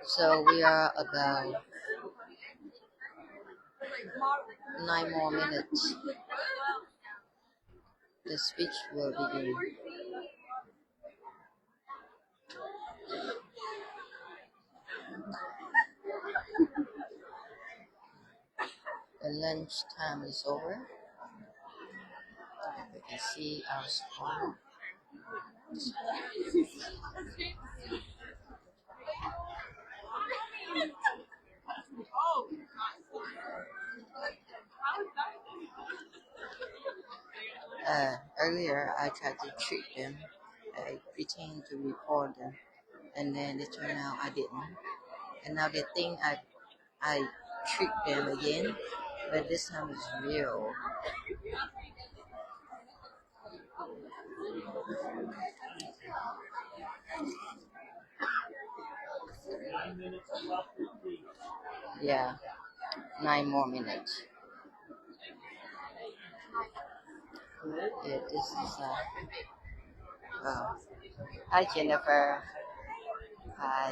So we are about 9 more minutes. The speech will begin. The lunch time is over. We can see our score. Earlier, I tried to trick them. I pretend to record them, and then it turned out I didn't. And now they think I tricked them again, but this time it's real. Yeah, 9 more minutes. Yeah, this is uh, hi Jennifer. Hi.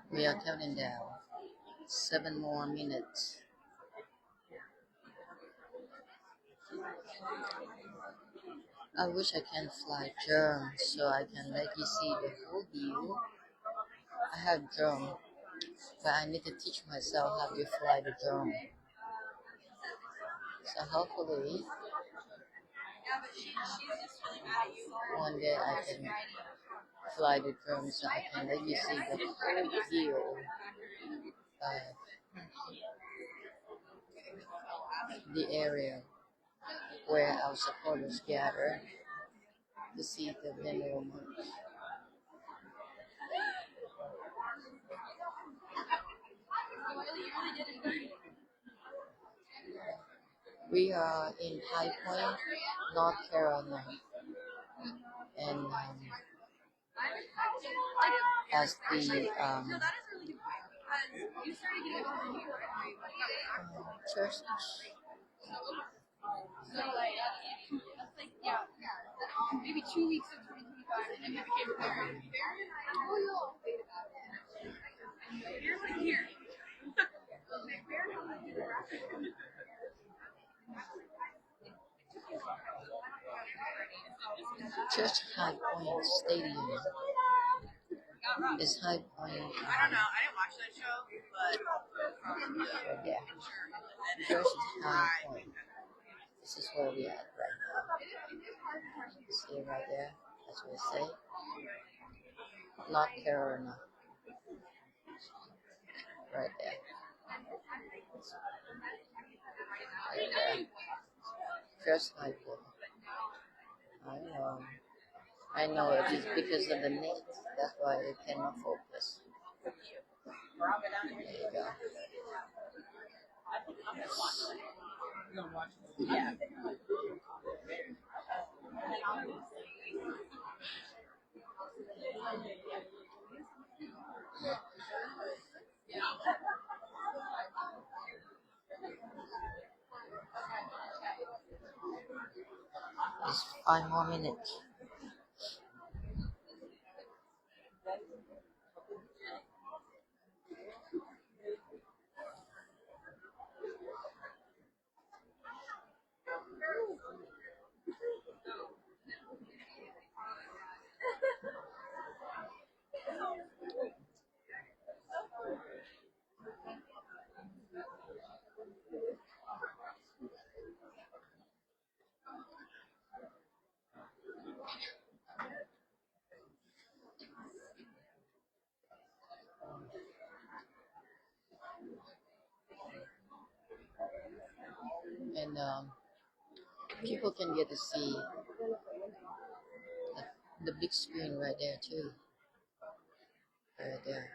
We are counting down. 7 more minutes. I wish I can fly drone so I can let you see the whole view. I have drone, but I need to teach myself how to fly the drone. So hopefully one day I can fly the drone so I can let you see the whole view of the area where our supporters gather to see the Venerable monks. We are in High Point, North Carolina, and as the church. Church High Point Stadium is High Point. I don't know. I didn't watch that show, but yeah. Church High Point. This is where we at right now. See it right there. That's what I say. North Carolina. Right there. Right there. Church High Point. I know. I know it is because of the net. That's why it cannot focus. There you go. Yeah. It's 5 more minutes. And people can get to see the big screen right there too. Right there.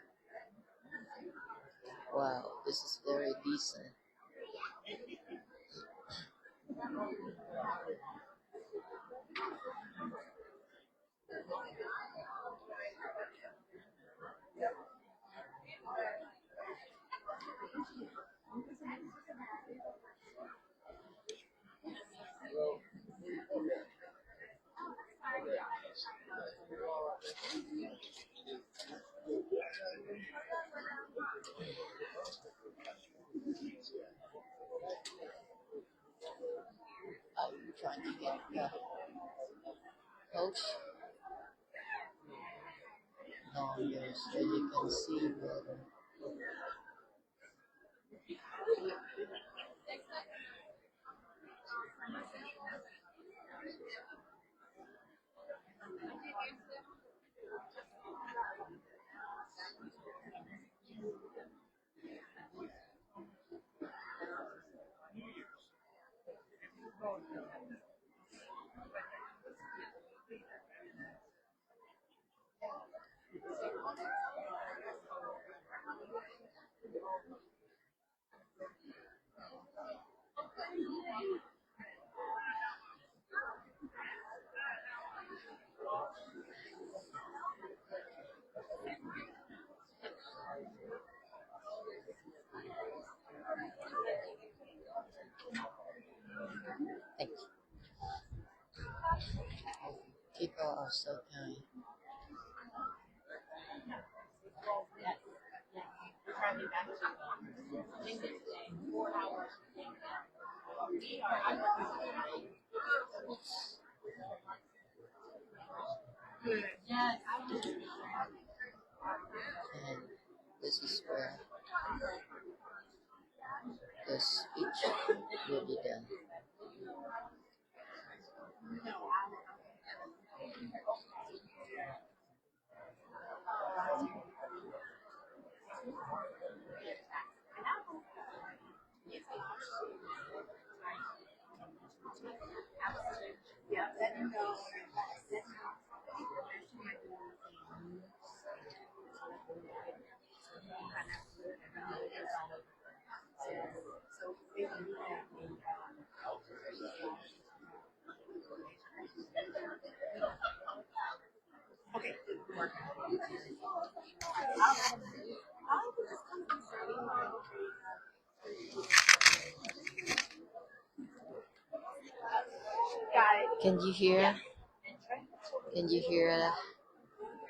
Wow, this is very decent. I'm trying to get the coach down here so you can see better. Thank you. People are so kind. And this is where the speech will be done. Can you hear? Can you hear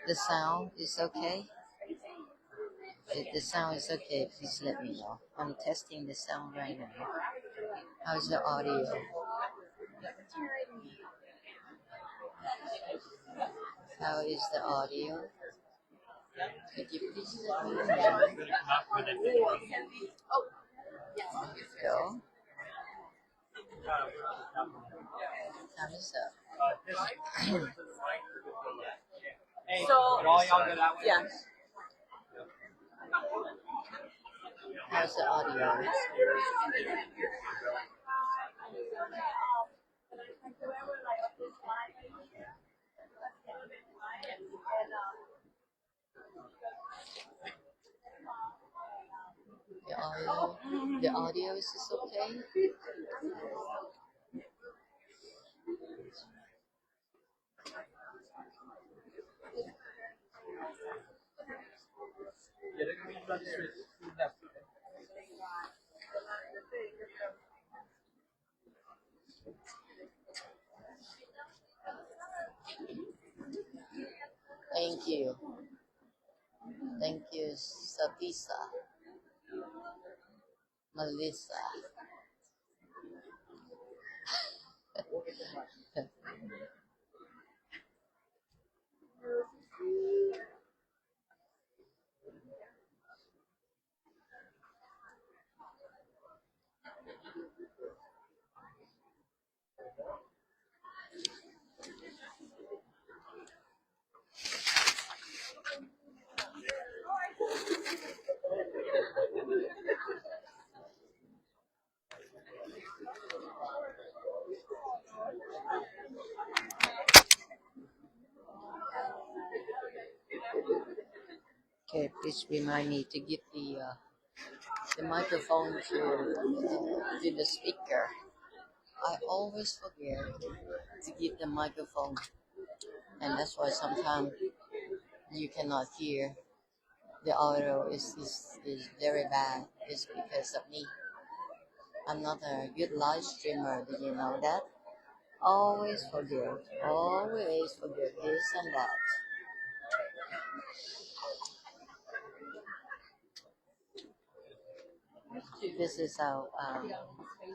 the sound? Is okay? If the sound is okay, please let me know. I'm testing the sound right now. How's the audio? How is the audio? Could you please let me know? Go. Thumbs up. Yeah. How's the audio? The audio is this okay? Thank you. Thank you, Sabisa, Melissa. Okay, please remind me to get the microphone to the speaker. I always forget to get the microphone, and that's why sometimes you cannot hear. The audio is very bad. It's because of me. I'm not a good live streamer. Did you know that? Always forget. Always forget this and that. This is our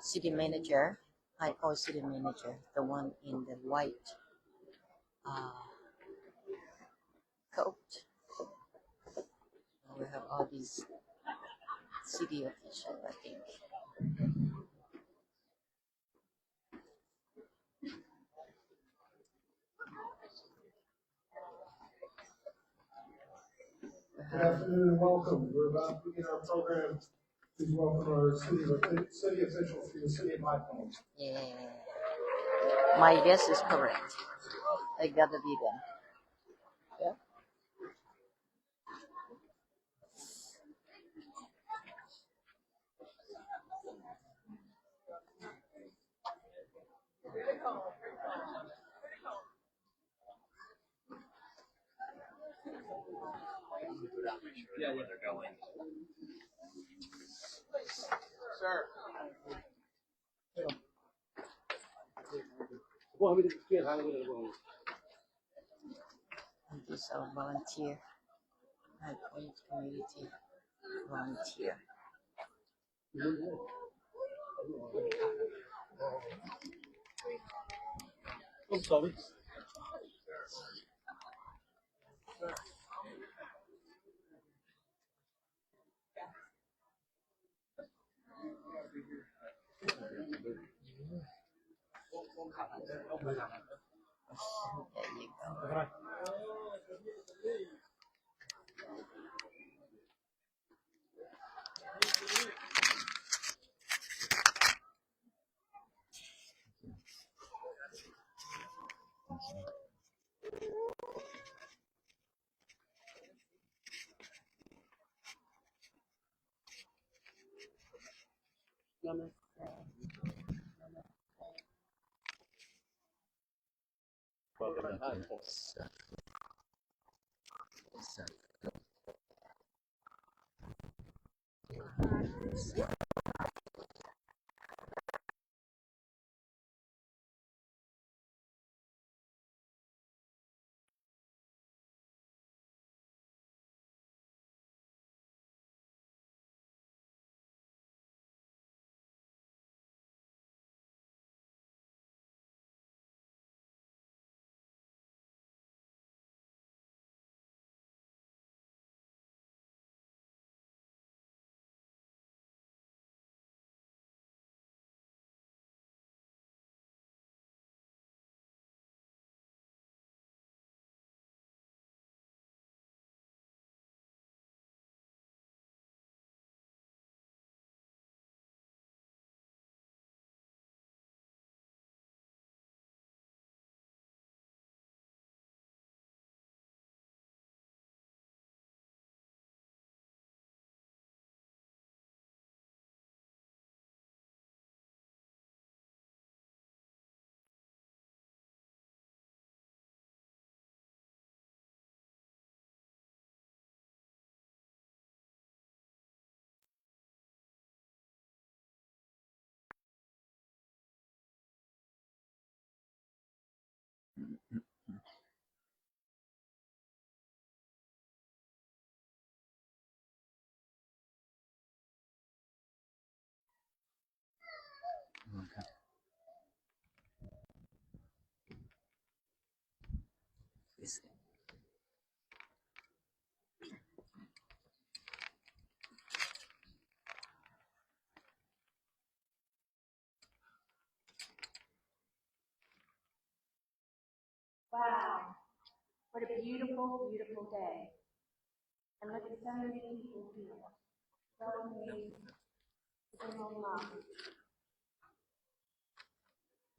city manager, high post city manager, the one in the white uh, coat. We have all these city officials, I think. Good afternoon and welcome. We're about to begin our program. Please welcome our city officials from the city of High Point. Yeah, my guess is correct. I gotta be them. Yeah. Yeah, where they're going. Sir. This is our volunteer, high point community volunteer. I'm sorry. There you go. Wow, what a beautiful, beautiful day. And look at so many people here. So amazing. It's a whole lot.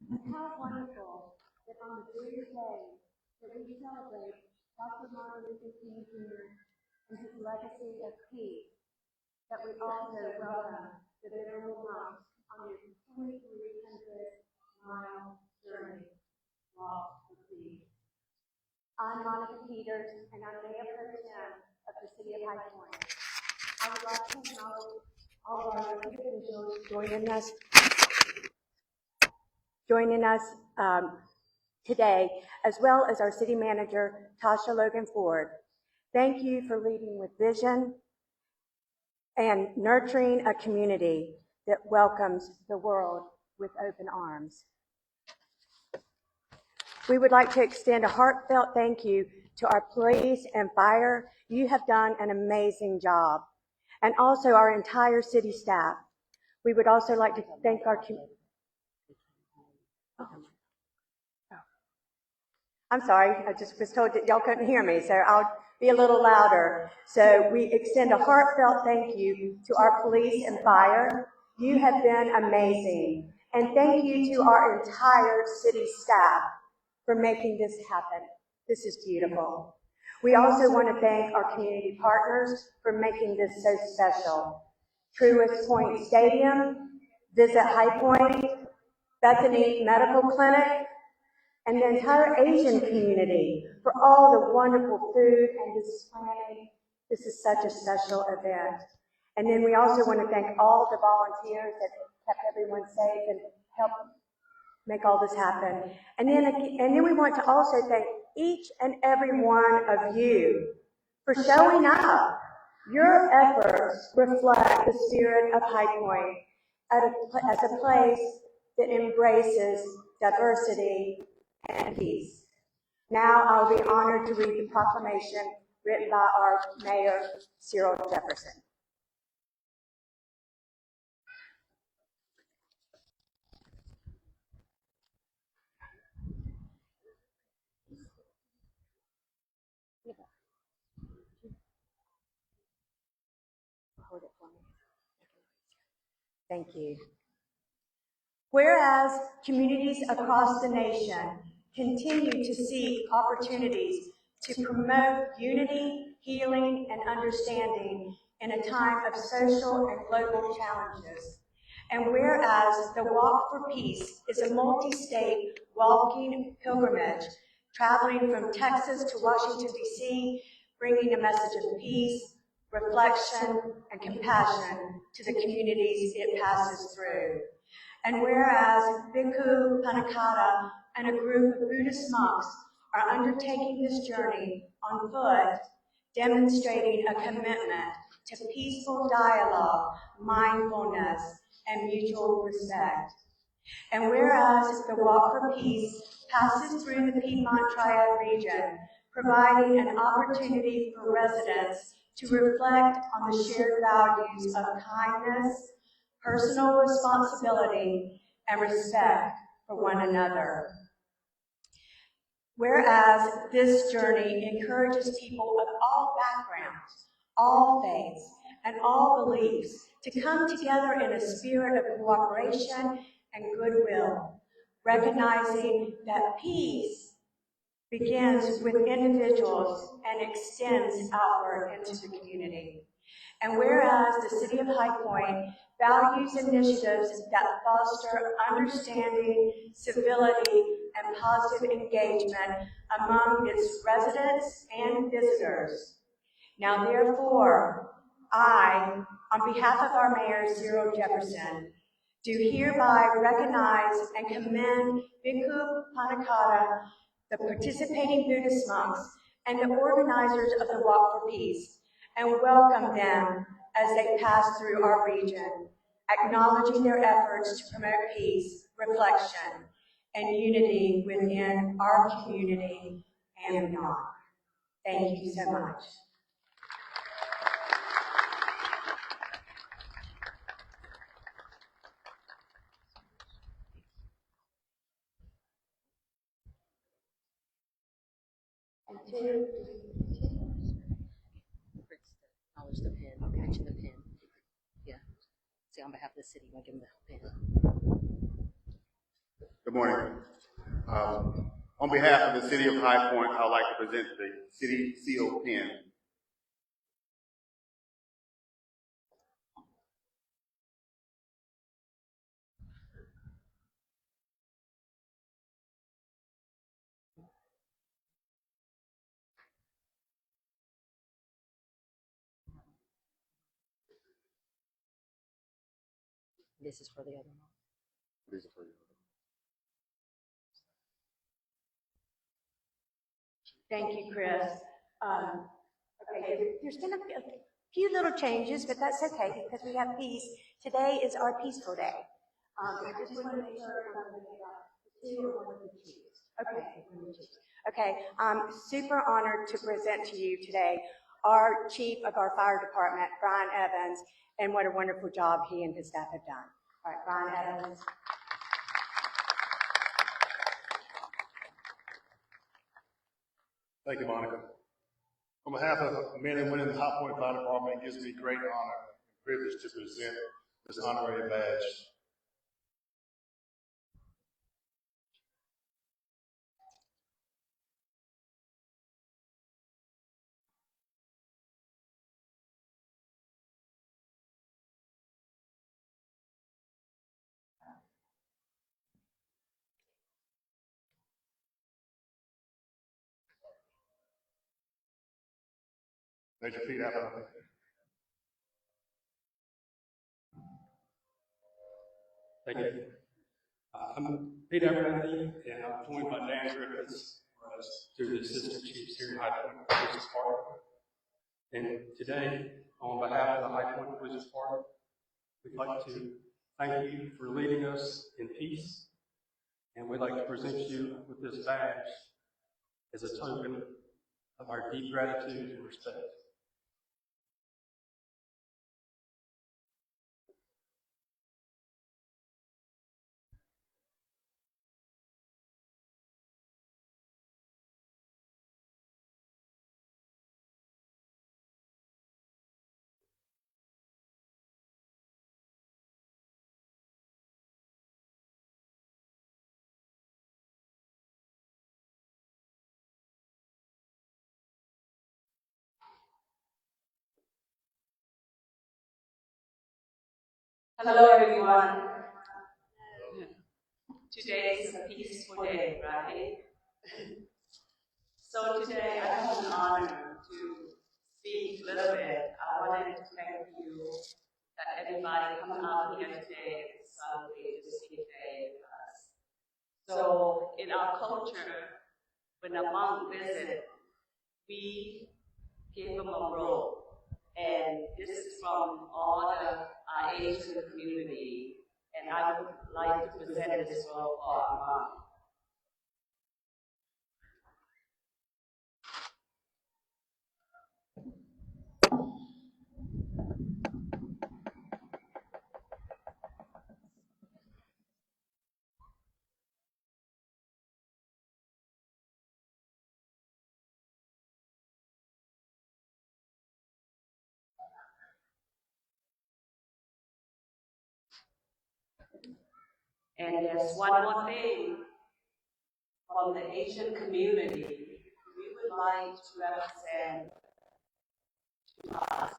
And how wonderful that on the very day that we celebrate Dr. Martin Luther King Jr. and his legacy of peace, that we also welcome the venerable monks on this 2,300-mile journey walk for peace. I'm Monica Peters, and I'm Mayor Pro Tem of the City of High Point. I would like to acknowledge all of our elected officials joining us today, as well as our city manager, Tasha Logan Ford. Thank you for leading with vision and nurturing a community that welcomes the world with open arms. We would like to extend a heartfelt thank you to our police and fire. You have done an amazing job, and also our entire city staff. We would also like to thank our community. I'm sorry, I just was told that y'all couldn't hear me, so I'll be a little louder. So we extend a heartfelt thank you to our police and fire. You have been amazing. And thank you to our entire city staff for making this happen. This is beautiful. We also want to thank our community partners for making this so special. Truist Point Stadium, Visit High Point, Bethany Medical Clinic, and the entire Asian community for all the wonderful food and display. This is such a special event. And then we also want to thank all the volunteers that kept everyone safe and helped make all this happen. And then we want to also thank each and every one of you for showing up. Your efforts reflect the spirit of High Point as a place that embraces diversity and peace. Now I'll be honored to read the proclamation written by our Mayor, Cyril Jefferson. Hold it for me. Thank you. Whereas communities across the nation continue to seek opportunities to promote unity, healing, and understanding in a time of social and global challenges. And whereas the Walk for Peace is a multi-state walking pilgrimage, traveling from Texas to Washington, D.C., bringing a message of peace, reflection, and compassion to the communities it passes through. And whereas Bhikkhu Panakata and a group of Buddhist monks are undertaking this journey on foot, demonstrating a commitment to peaceful dialogue, mindfulness, and mutual respect. And whereas the Walk for Peace passes through the Piedmont Triad region, providing an opportunity for residents to reflect on the shared values of kindness, personal responsibility, and respect for one another. Whereas this journey encourages people of all backgrounds, all faiths, and all beliefs to come together in a spirit of cooperation and goodwill, recognizing that peace begins with individuals and extends outward into the community. And whereas the City of High Point values initiatives that foster understanding, civility, and positive engagement among its residents and visitors. Now therefore, I, on behalf of our Mayor, Cyril Jefferson, do hereby recognize and commend Bhikkhu Panakata, the participating Buddhist monks, and the organizers of the Walk for Peace, and welcome them as they pass through our region, acknowledging their efforts to promote peace, reflection, and unity within our community and beyond. Thank you so much. And two. Acknowledge the pin. I'll mention the pin. Yeah. Say on behalf of the city, I'll give them the pin. Good morning. On behalf of the City of High Point, I would like to present the City Seal Pin. This is for the other one. These are for you. Thank you, Chris. Okay, there's been a few little changes, but that's okay because we have peace. Today is our peaceful day. I just want to make sure Okay, super honored to present to you today our chief of our fire department, Brian Evans, and what a wonderful job he and his staff have done. All right, Brian Evans. Thank you, Monica. On behalf of the men and women in the High Point Fire Department, it gives me great honor and privilege to present this honorary badge. Raise your feet after me. Thank you. I'm Pete Abernathy, and I'm joined by Dan Griffiths, two of the assistant chiefs here in High Point Police Department. And today, on behalf of the High Point Police Department, we'd like to thank you for leading us in peace, and we'd like to present you with this badge as a token of our deep gratitude and respect. Hello everyone. Today is a peaceful day, right? So today I have an honor to speak a little bit. I wanted to thank you that everybody come out here today to celebrate this big day with us. So in our culture, when a monk visits, we give them a robe. And this is from all the Asian community. And I would like to present this robe for our monk. And there's one more thing from the Asian community. We would like to represent to us.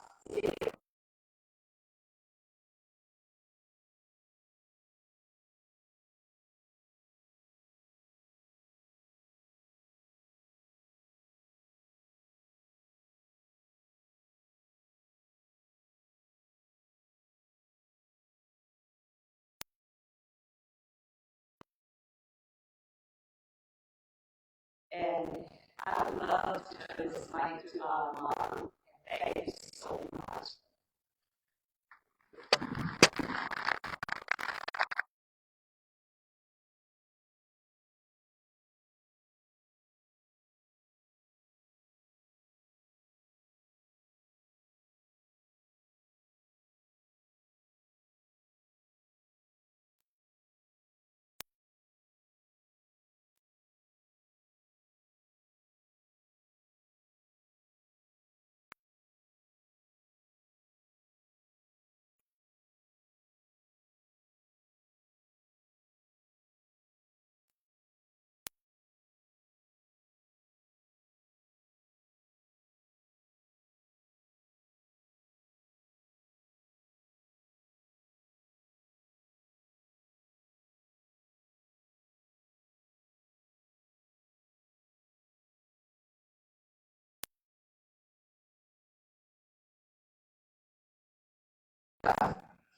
And I would love to turn this mic to our mom. Thank you so much.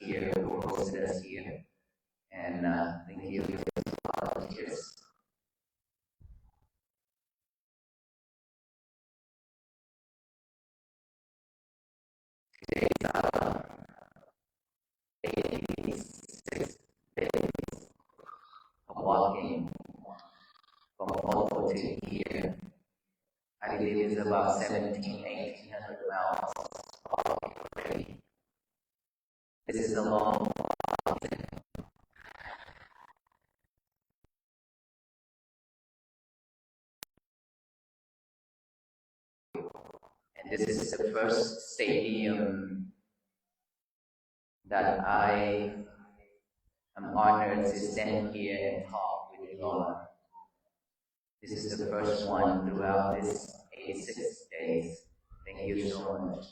here who hosted us here. And thank you to all volunteers. Today's our 86th day of walking from Popo to here. I believe it's about 1,800 miles already. This is a long walk. And this is the first stadium that I am honored to stand here and talk with you all. This is the first one throughout this 86 days. Thank you so much.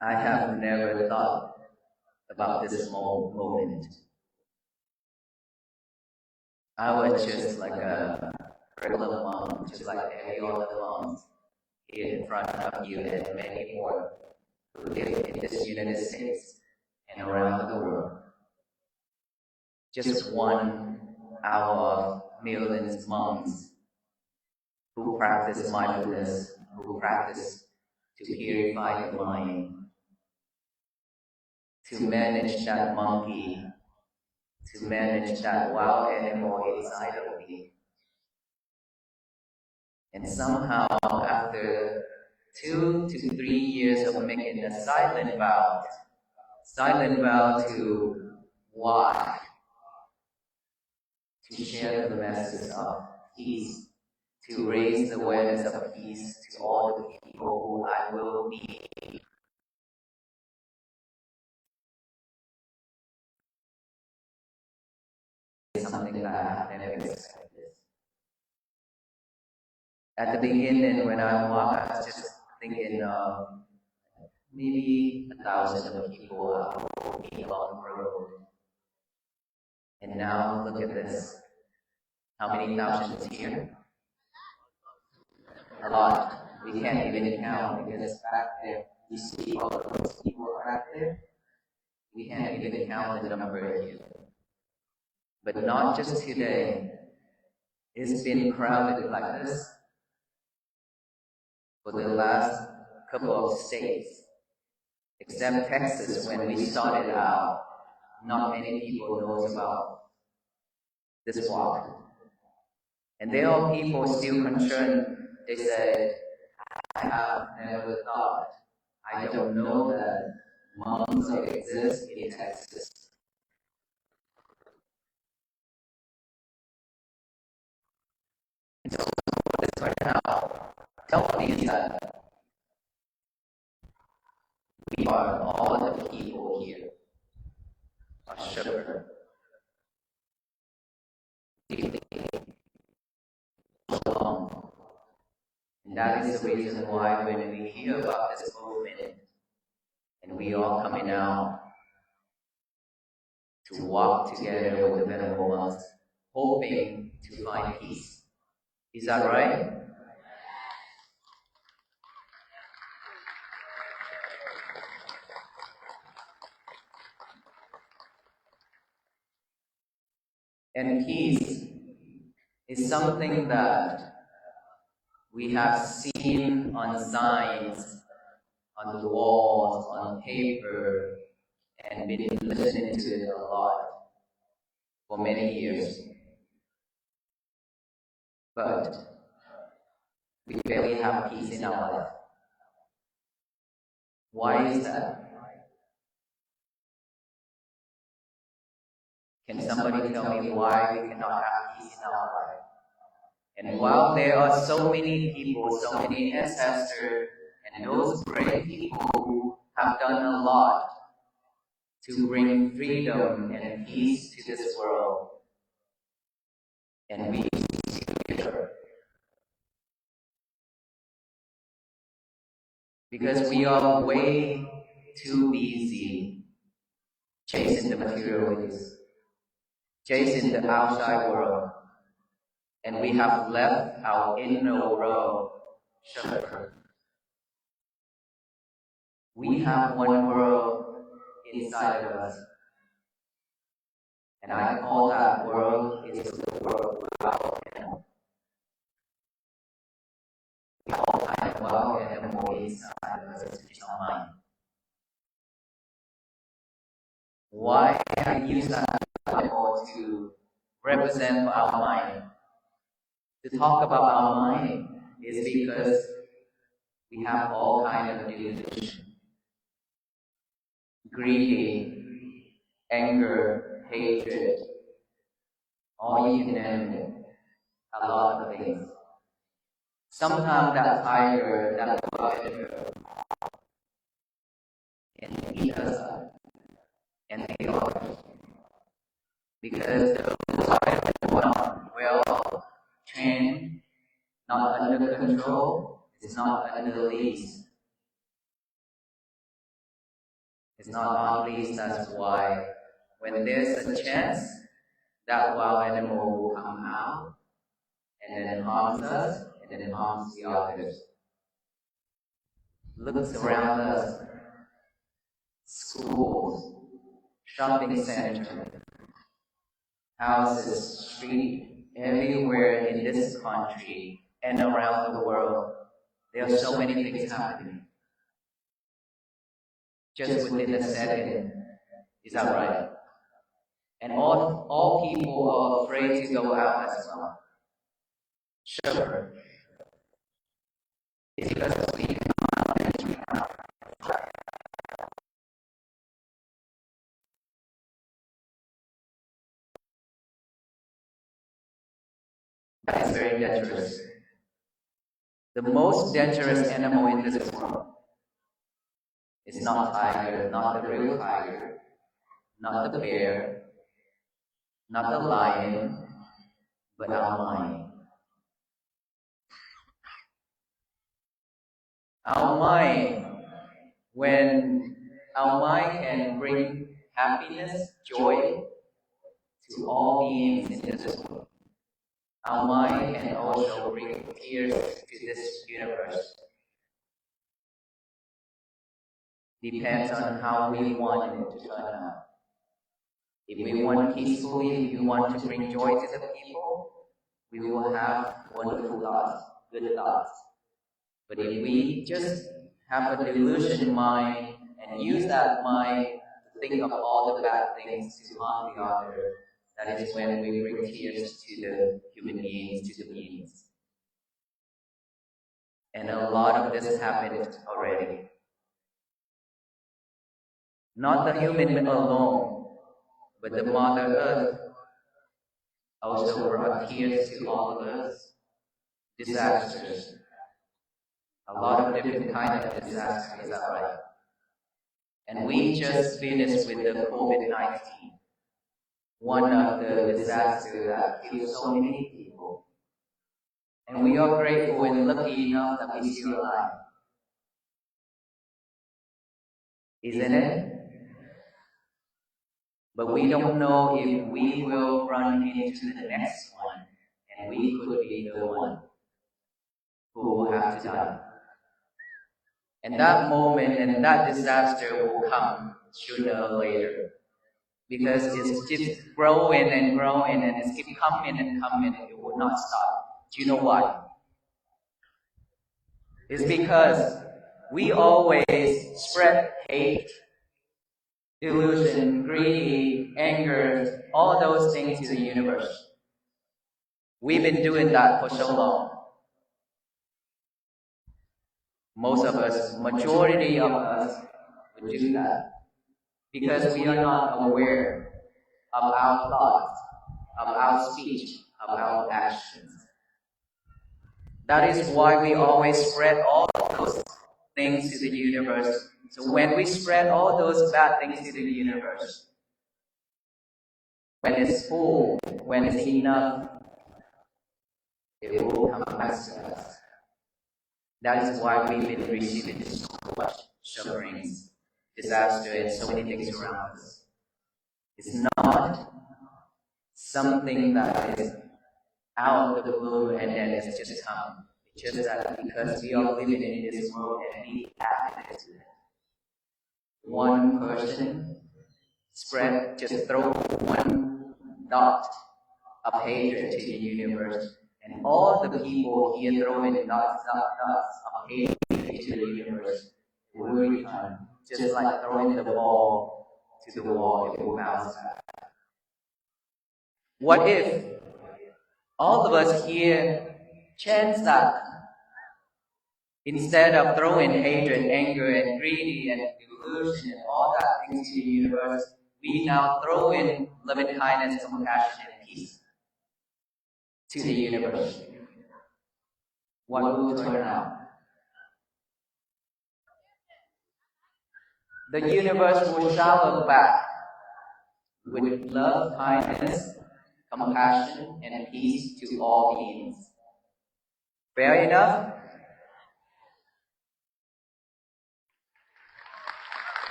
I have never thought about this moment. I was just like a regular mom, just like every other mom here in front of you and many more who live in this United States and around the world. Just 1 hour of millions of moms who practice mindfulness, who practice to purify the mind, to manage that monkey, to manage that wild animal inside of me. And somehow, after 2 to 3 years of making a silent vow to walk, to share the message of peace, to raise the awareness of peace to all the people who I will meet. Something that I have never expected. At the beginning, when I walked, I was just thinking maybe 1,000 of people I will meet along the road. And now look at this. How many thousands here? A lot. We can't even count because back there, you see all of those people back there. We can't even count the number here. But not just today. It's been crowded like this for the last couple of states. Except Texas, when we started out, not many people knows about this walk. And there are people still concerned. They said, I have never thought, I don't know that monks exist in Texas. And so right now, tell me that we are all the people here are shepherd. Alone. And that is the reason why when we hear about this movement and we all coming out to walk together with the venerable monks, hoping to find peace. Is that right? And peace is something that we have seen on signs, on the walls, on paper, and been listening to it a lot for many years. But we barely have peace in our life. Why is that? Can somebody tell me why we cannot have peace in our life? And while there are so many people, so many ancestors, and those brave people who have done a lot to bring freedom and peace to this world, and we because we are way too busy chasing the materials, chasing the outside world, and we have left our inner world shepherd. We have one world inside of us, and I call that world is the world of our animal. We all kind of wild animal inside of us, which is our mind. Why I use that animal to represent our mind, to talk about our mind, is because we have all kinds of delusion. Greedy, anger, hatred, all you can name it, a lot of things. Sometimes that tiger, that lion, can eat us up and kill us. Because those are not well trained, not under control, it's not under lease. It's not on lease, that's why when there's a chance, that wild animal will come out and then harms us and then harms the others. Looks around us, schools, shopping center, houses, street, everywhere in this country and around the world, there are so many things happening. Just within a second, is that right? And all people are afraid to go out as well. Sure. It's because we that is very dangerous. The most dangerous animal in this world is not tiger, not the real tiger, not the bear, not the lion, but our mind. Our mind, when our mind can bring happiness, joy to all beings in this world, our mind can also bring tears to this universe. Depends on how we want it to turn out. If we want peacefully, if we want to bring joy to the people, we will have wonderful thoughts, good thoughts. But if we just have a delusion mind and use that mind to think of all the bad things to harm the other, that is when we bring tears to the human beings, to the beings. And a lot of this happened already. Not the human alone, but the Mother Earth also brought tears to all of us. Disasters. A lot of different kinds of disasters, is that right? And we just finished with the COVID-19. One of the disasters that killed so many people. And we are grateful and lucky enough that we're still alive. Isn't it? But we don't know if we will run into the next one, and we could be the one who will have to die. And that moment and that disaster will come sooner or later. Because it's just growing and growing and it's keep coming and coming and it will not stop. Do you know why? It's because we always spread hate, illusion, greed, anger, all those things to the universe. We've been doing that for so long. Most of us, majority of us, would do that because we are not aware of our thoughts, of our speech, of our actions. That is why we always spread all those things to the universe. So when we spread all those bad things to the universe, when it's full, when it's enough, it will come back to us. That is why we've been receiving so much sufferings, disaster, and so many things around us. It's not something that is out of the blue and then it's just come. It's just that because we are living in this world and we added to it. One person spread, just throw one dot of hatred to the universe, and all the people here throwing dots of hatred to the universe will return, just like throwing the ball to the wall, it will bounce back. What if all of us here chance that instead of throwing hatred, anger, and greed and delusion and all that things to the universe, we now throw in loving kindness, compassion, and peace to the universe? What will turn out? The universe will shower back with love, kindness, compassion, and peace to all beings. Fair enough?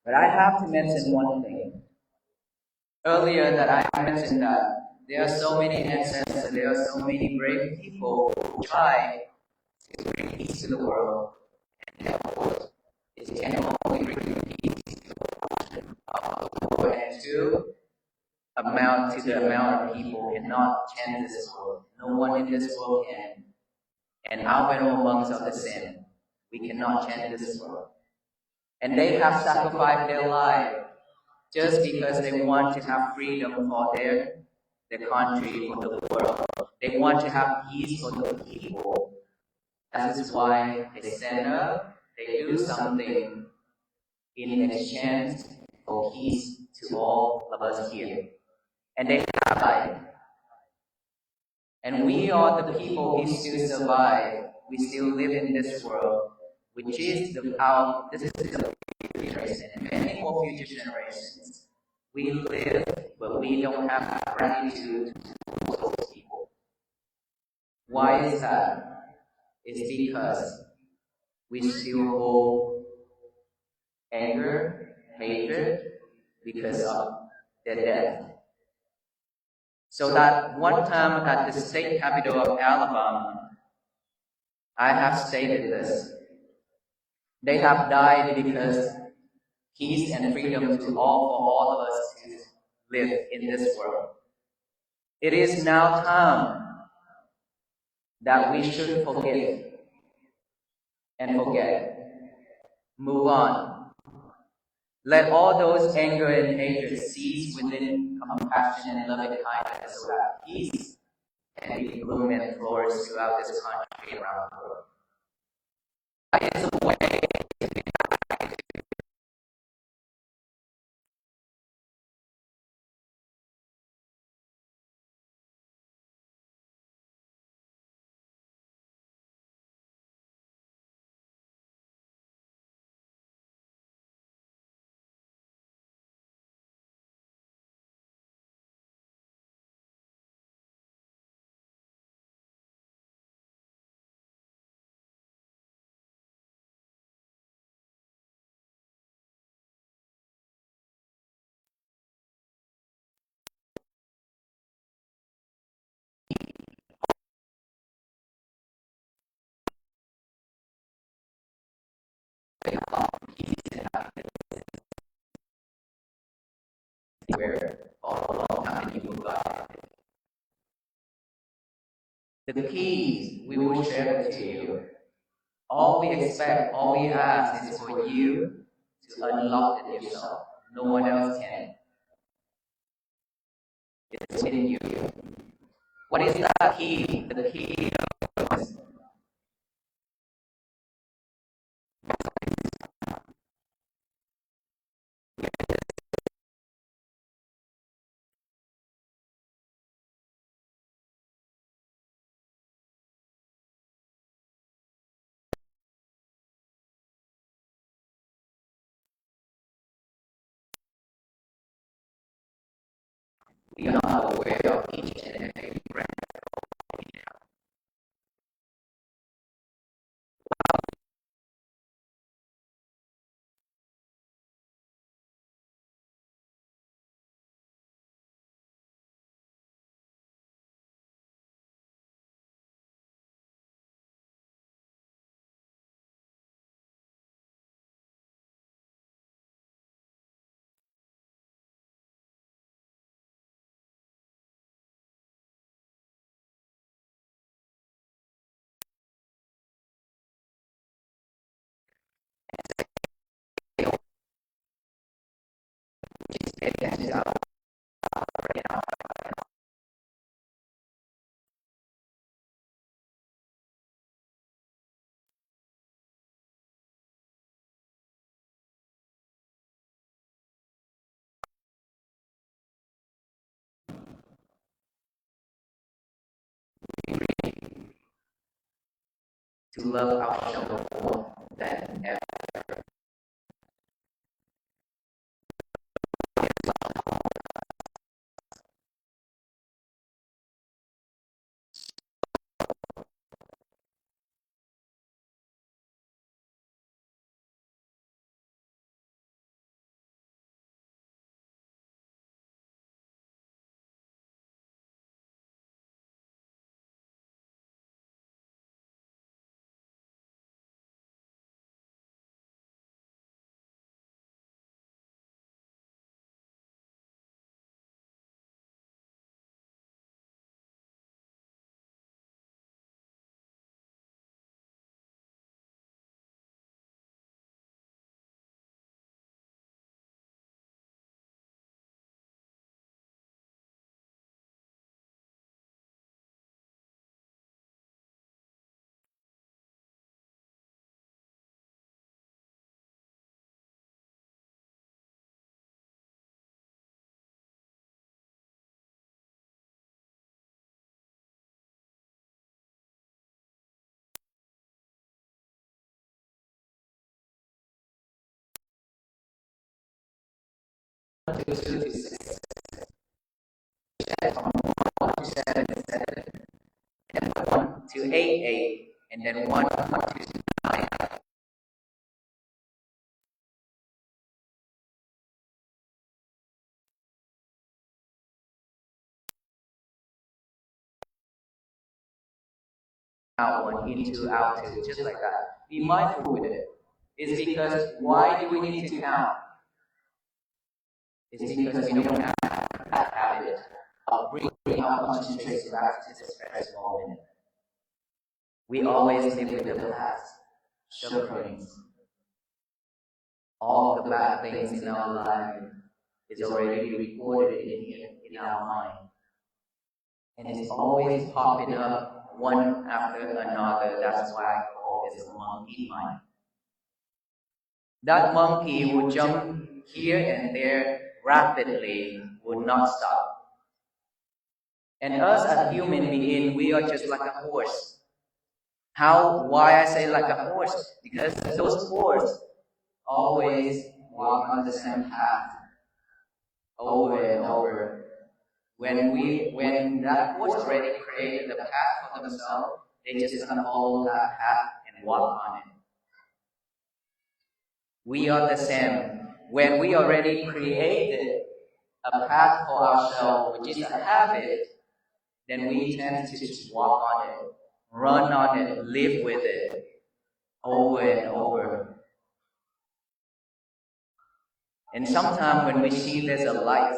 But I have to mention one thing. Earlier that I mentioned that there are so many ancestors, there are so many brave people who try to bring peace to the world. And therefore, it can only bring peace to the world and to amount to the amount of people cannot change this world. No one in this world can. And our venerable monks are the same. We cannot change this world. And they have sacrificed their life just because they want to have freedom for their country, for the world. They want to have peace for the people. That is why they stand up, they do something in exchange for peace to all of us here. And they have life. And we are the people who still survive. We still live in this world, which is this is the future generation and many more future generations. We live, but we don't have gratitude to those people. Why is that? It's because we still hold anger, hatred, because of their death. So that one time at the state capital of Alabama, I have stated this. They have died because peace and freedom to all for all of us to live in this world. It is now time that we should forgive and forget. Move on. Let all those anger and hatred cease within compassion and loving kindness so that peace can be bloom and flourish throughout this country and around the world. That is a way where all along time you will God. The keys we will share it to you. All we expect, all we ask is for you to unlock it yourself. No one else can. It's within you. What is that key? The key of we are not aware of each and every breath. is our to love our show more than ever. To 6, from 1 to 7, and 1 to 8, and then 1 to 9. Out 1 into out 2, just like that. Be mindful with it. It's because why do we need to count? It's because we don't have that habit of bringing our concentration back to this present moment. We always live with the past, sufferings. All the bad things in our life is already recorded in here, in our mind. And it's always popping up one after another. That's why I call this a monkey mind. That monkey will jump here and there rapidly, will not stop. And us as human beings, we are just like a horse. Why I say like a horse? Because those horses always walk on the same path over and over. When that horse already created the path for themselves, they just gonna follow that path and walk on it. We are the same. When we already created a path for ourselves, which is a habit, then we tend to just walk on it, run on it, live with it, over and over. And sometimes when we see there's a light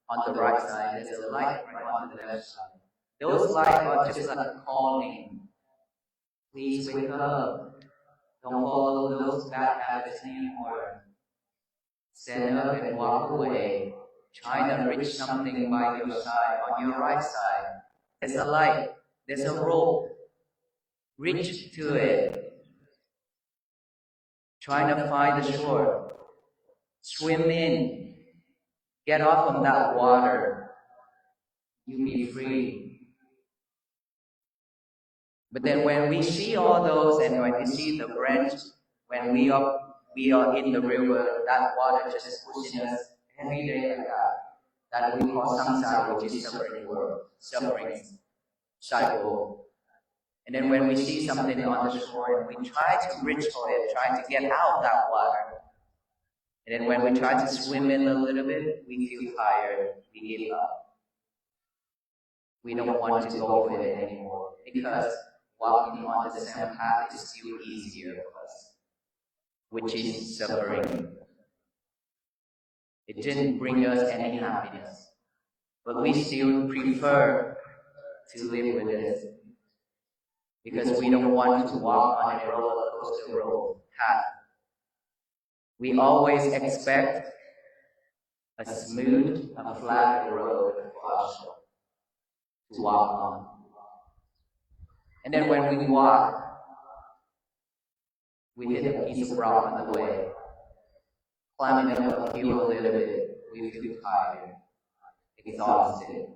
on the right side, there's a light right on the left side. Those lights are just like a calling. Please wake up. Don't follow those bad habits anymore. Stand up and walk away. Try to reach something by your side, on your right side. There's a light. There's a rope. Reach to it. Try to find the shore. Swim in. Get off from that water. You be free. But then when we see all those and when we see the branch, when we are in the river, that water just pushing us every day like that we call samsara, which is suffering world, suffering cycle. And then when we see something on the shore and we try to reach for it, try to get out that water, and then when we try to swim in a little bit, we feel tired, we give up. We don't want to go for it anymore because walking on the same path is still easier for us, which is suffering. It didn't bring us any happiness, but we still prefer to live with it because we don't want to walk on a roller coaster road path. We always expect a smooth, a flat road for us to walk on. And then when we walk, we hit a piece of rock on the way. Climbing up a hill a little bit, we feel tired, exhausted.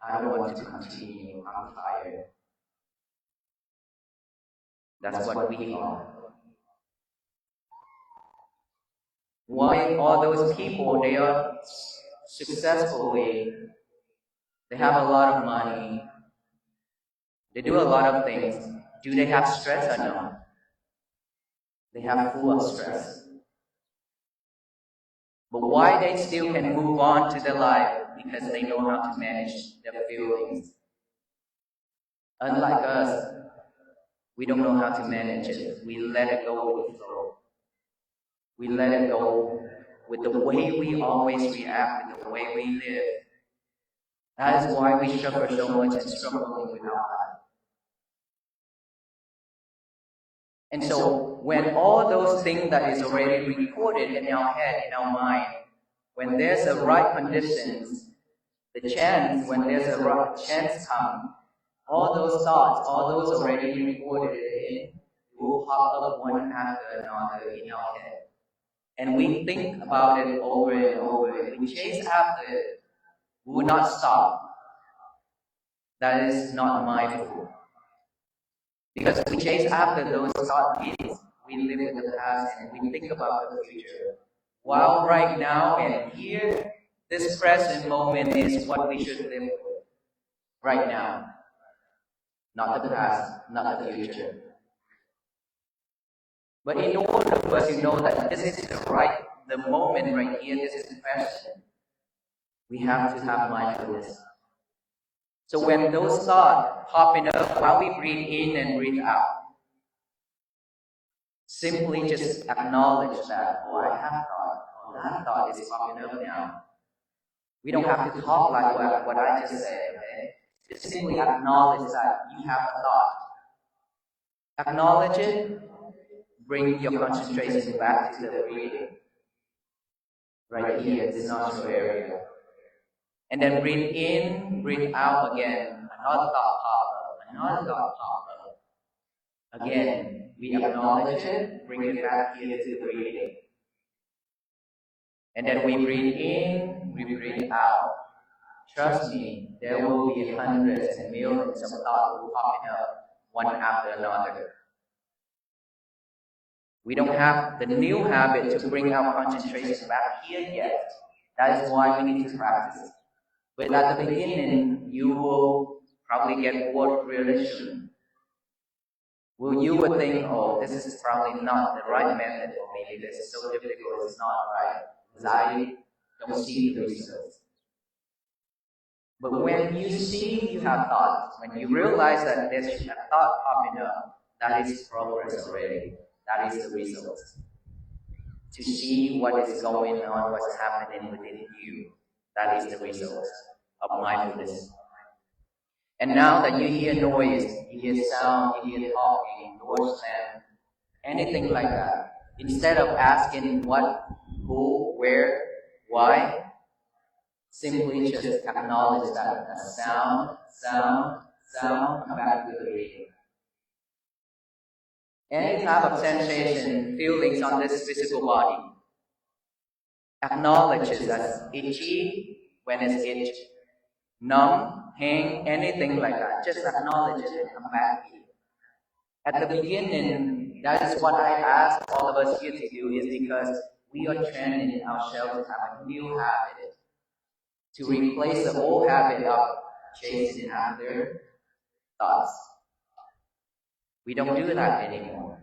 I don't want to continue, I'm tired. That's what we are. Why all those people, they are successfully, they have a lot of money, they do a lot of things. Do they have stress or no? They have full of stress. But why they still can move on to their life? Because they know how to manage their feelings. Unlike us, we don't know how to manage it. We let it go with the flow. We let it go with the way we always react, with the way we live. That is why we suffer so much and struggle with our life. And so, when all those things that is already recorded in our head, in our mind, when there's a right conditions, the chance, when there's a right chance come, all those thoughts, all those already recorded in, will pop up one after another in our head. And we think about it over and over. If we chase after it, we will not stop. That is not mindful. Because we chase after those thought beats, we live in the past and we think about the future. While right now and here, this present moment is what we should live with. Right now. Not the past, not the future. But in order for us to know that this is the moment right here, this is the present, we have to have mindfulness. So when those thoughts popping up while we breathe in and breathe out, simply just acknowledge that, oh, I have thought, oh, that thought is popping up now. We don't have to talk like what I just said, okay? Just simply acknowledge that you have a thought. Acknowledge it, bring your concentration back to the breathing. Right here, this nostril area. And then breathe in, breathe out again. Another thought pop up, another thought pop up. Again, we acknowledge it, bring it back here to the breathing. And then we breathe in, we breathe out. Trust me, there will be hundreds and millions of thoughts popping up one after another. We don't have the new habit to bring our concentration back here yet. That is why we need to practice. But at the beginning, you will probably get bored really soon. You would think, oh, this is probably not the right method, or maybe this is so difficult, it's not right, because I don't see the results. But when you see you have thoughts, when you realize that there's a thought popping up, that is progress already. That is the result. To see what is going on, what's happening within you, that is the result of mindfulness. And now that you hear noise, you hear sound, you hear talking, doors slam, anything like that, instead of asking what, who, where, why, simply just acknowledge that sound, come back to the breathing. Any type of sensation, feelings on this physical body, acknowledge it as itchy when it's itchy, numb, hang, anything like that. Just acknowledge it and come back here. At the beginning, that is what I ask all of us here to do, is because we are training ourselves to have a new habit, to replace the old habit of chasing after thoughts. We don't do that anymore.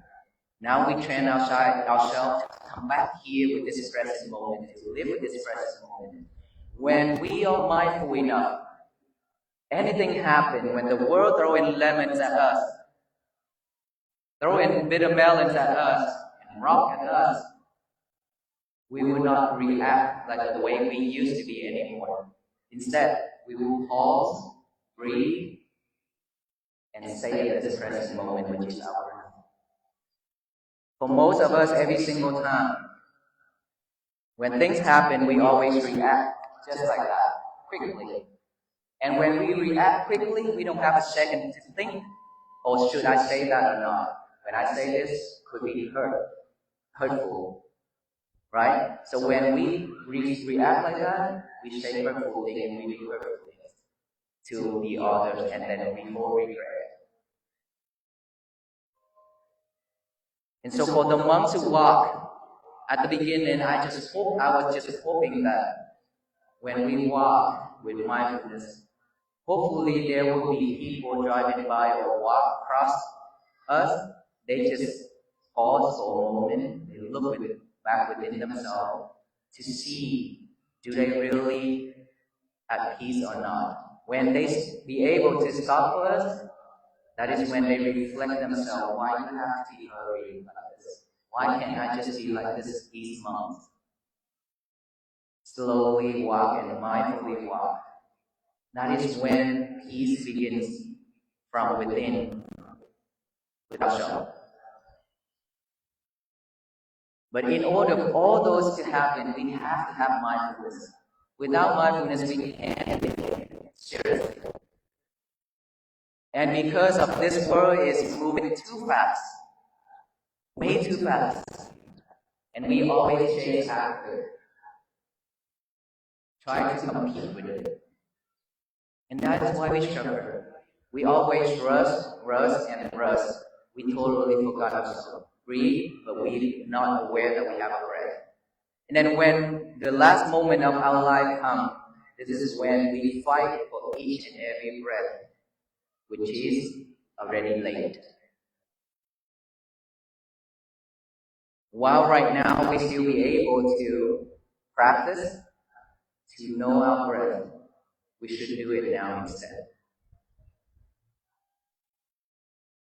Now we train ourselves to come back here with this present moment, to live with this present moment. When we are mindful enough, anything happen, when the world throwing lemons at us, throwing bitter melons at us, and rock at us, we will not react like the way we used to be anymore. Instead, we will pause, breathe, and savor this present moment, which is our life. For most of us, every single time, When things happen, we always react just like that, quickly. And when we react quickly, we don't have a second to think, oh, should I say that or not? When I say this, could be hurtful, right? So when we react like that, we say hurtful things and we do hurtful things to the others, and then we will regret. And so for the monks who walk, at the beginning, I was just hoping that when we walk with mindfulness, hopefully there will be people driving by or walk across us. They just pause for a moment, they look back within themselves to see, do they really at peace or not? When they be able to stop for us, that is when they reflect themselves. Why do you have to be hurried like this? Why can't I just be like this peace monk? Slowly walk and mindfully walk. That is when peace begins from within, with ourselves. But in order for all those to happen, we have to have mindfulness. Without mindfulness, we can't take it seriously. And because of this world is moving too fast, way too fast, and we always chase after it, try to compete with it. And that is why we struggle. We always rush, and rush. We totally forgot ourselves. Breathe, but we're not aware that we have a breath. And then when the last moment of our life comes, this is when we fight for each and every breath, which is already late. While right now we still be able to practice, to know our breath, we should do it now instead.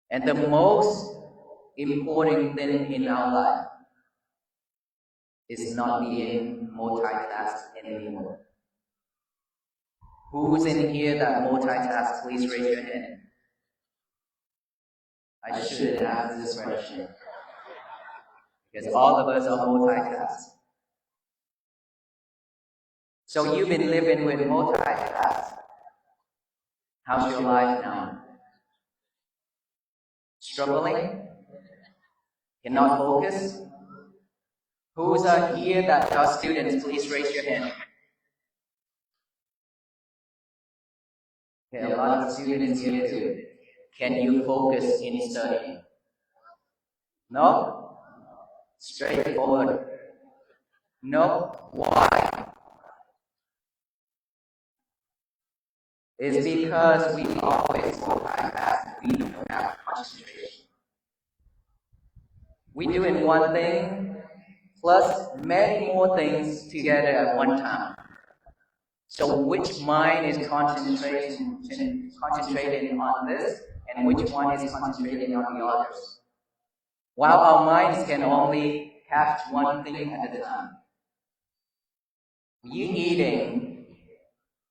And the most important thing in our life is not being multitasked anymore. Who's in here that multitask? Please raise your hand. I shouldn't ask this question, because all of us are multitask. So you've been living with multitask. How's your life now? Struggling? Cannot focus? Who's here that are students? Please raise your hand. Okay, a lot of students here too. Can you focus in studying? No? Straightforward. No? Why? It's because we always multitask. We don't have concentration. We doing one thing plus many more things together at one time. So which mind is concentrating on this, and which one is concentrating on the others? While our minds can only catch one thing at a time. You eating,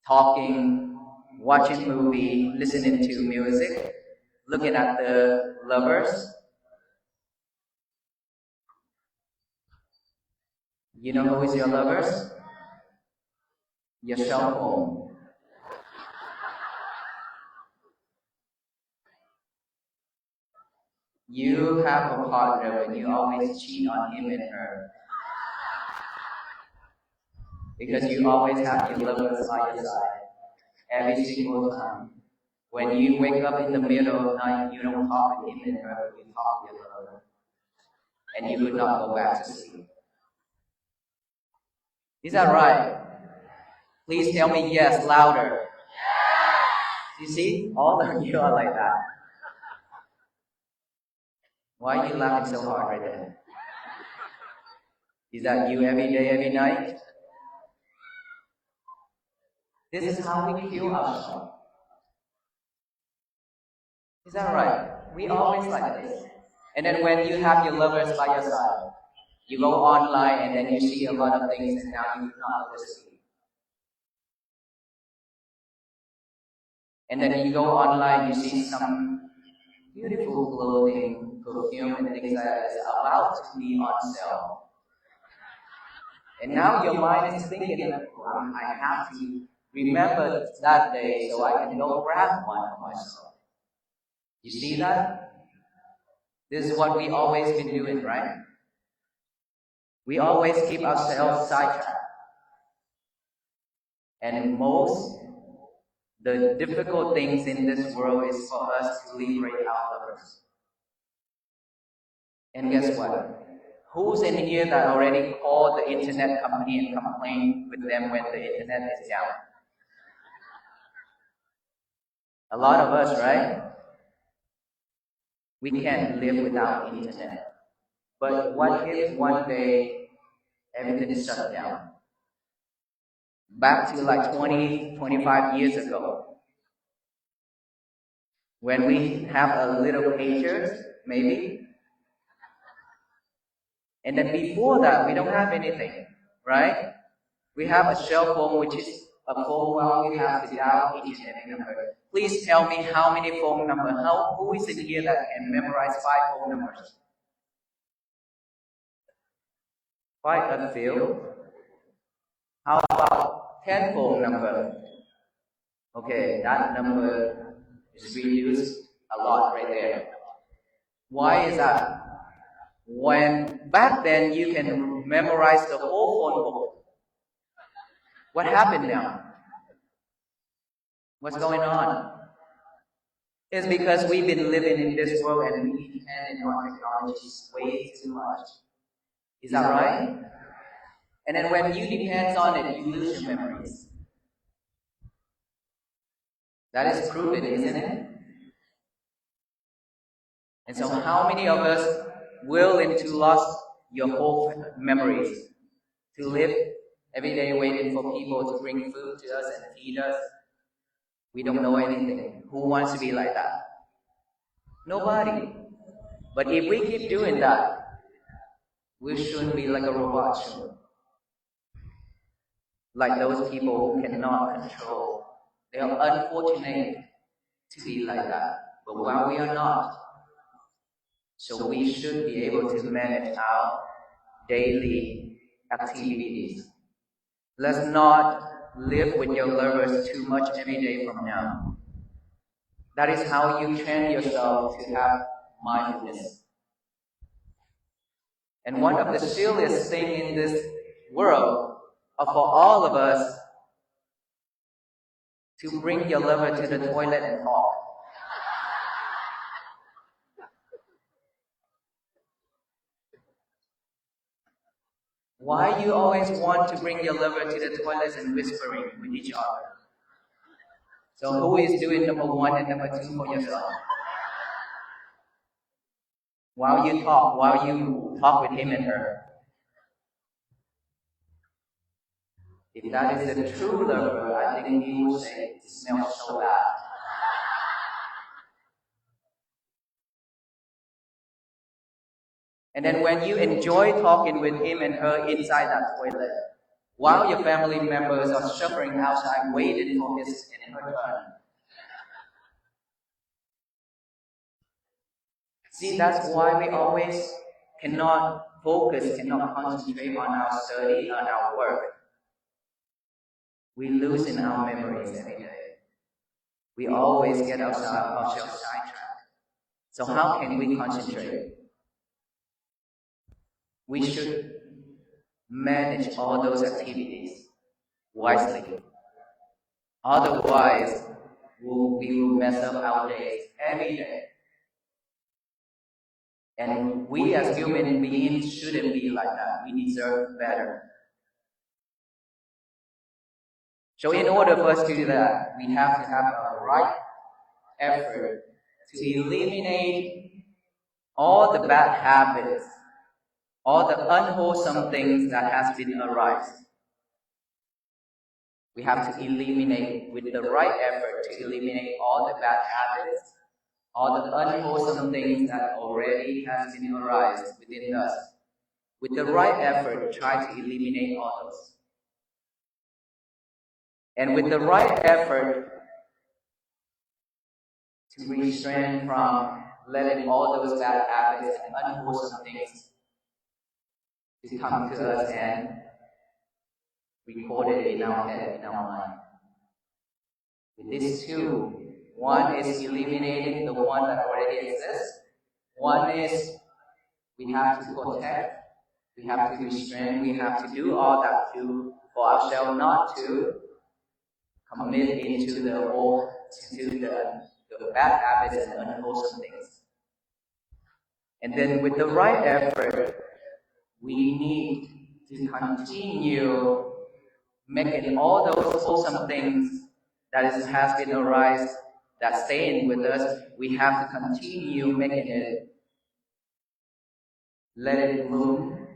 talking, watching movie, listening to music, looking at the lovers. You know who is your lovers? Your cell phone. You have a partner and you always cheat on him and her. Because you always have your lovers by your side. Every single time. When you wake up in the middle of the night, you don't talk with him and her, you talk with your lover. And you would not go back to sleep. Is that right? Please tell me yes, louder. You see? All of you are like that. Why are you laughing so hard right there? Is that you every day, every night? This is how we kill ourselves. Is that right? We always like this. And then when you have your lovers by your side, you go online and then you see a lot of things and now you not go to sleep. And then you go online, you see some beautiful clothing, perfume, and things like that is about to be on sale. And now your mind is thinking, well, I have to remember that day so I can go grab one for myself. You see that? This is what we always been doing, right? We always keep ourselves sidetracked. And the difficult things in this world is for us to liberate our lovers. And guess what? Who's in here that already called the internet company and complained with them when the internet is down? A lot of us, right? We can't live without internet. But what if one day everything is shut down? Back to like 20, 25 years ago, when we have a little pager, maybe, and then before that, we don't have anything, right? We have a cell phone, which is a phone where we have to dial each and every number. Please tell me how many phone numbers, who is in here that can memorize 5 phone numbers? Quite a few. How about 10 phone number? Okay, that number is reduced a lot right there. Why is that? When back then you can memorize the whole phone book. What happened now? What's going on? It's because we've been living in this world and we depend on technology way too much. Is that right? And then when you depend on it, you lose your memories. That is proven, isn't it? And so how many of us willing to lose your whole memories? To live every day waiting for people to bring food to us and feed us? We don't know anything. Who wants to be like that? Nobody. But if we keep doing that, we shouldn't be like a robot, should. Like those people who cannot control. They are unfortunate to be like that. But while we are not, so we should be able to manage our daily activities. Let's not live with your lovers too much every day from now. That is how you train yourself to have mindfulness. And one of the silliest things in this world are for all of us to bring your lover to the toilet and talk. Why you always want to bring your lover to the toilet and whispering with each other? So who is doing number 1 and number 2 for yourself? While you talk with him and her. If that is the true lover, I think he will say, it smells so bad. And then when you enjoy talking with him and her inside that toilet, while your family members are suffering outside waiting for his and her turn. See, that's why we always cannot focus, cannot concentrate on our study, on our work. We lose in our memories every day. We always get ourselves sidetracked. So how can we concentrate? We should manage all those activities wisely. Otherwise, we will mess up our days every day. And we as human beings shouldn't be like that. We deserve better. So in order for us to do that, we have to have a right effort to eliminate all the bad habits, all the unwholesome things that has been arise. We have to eliminate, with the right effort, to eliminate all the bad habits, all the unwholesome things that already has been arise within us. With the right effort, try to eliminate all those. And with the right effort, to restrain from letting all those bad habits and unwholesome things to come to us and recorded in our head, in our mind. With these two, one is eliminating the one that already exists. One is we have to protect, we have to restrain, we have to do all that for ourselves not to commit into the bad habits and unwholesome things. And then with the right effort, we need to continue making all those wholesome things has been arise, that staying with us. We have to continue making it, let it bloom,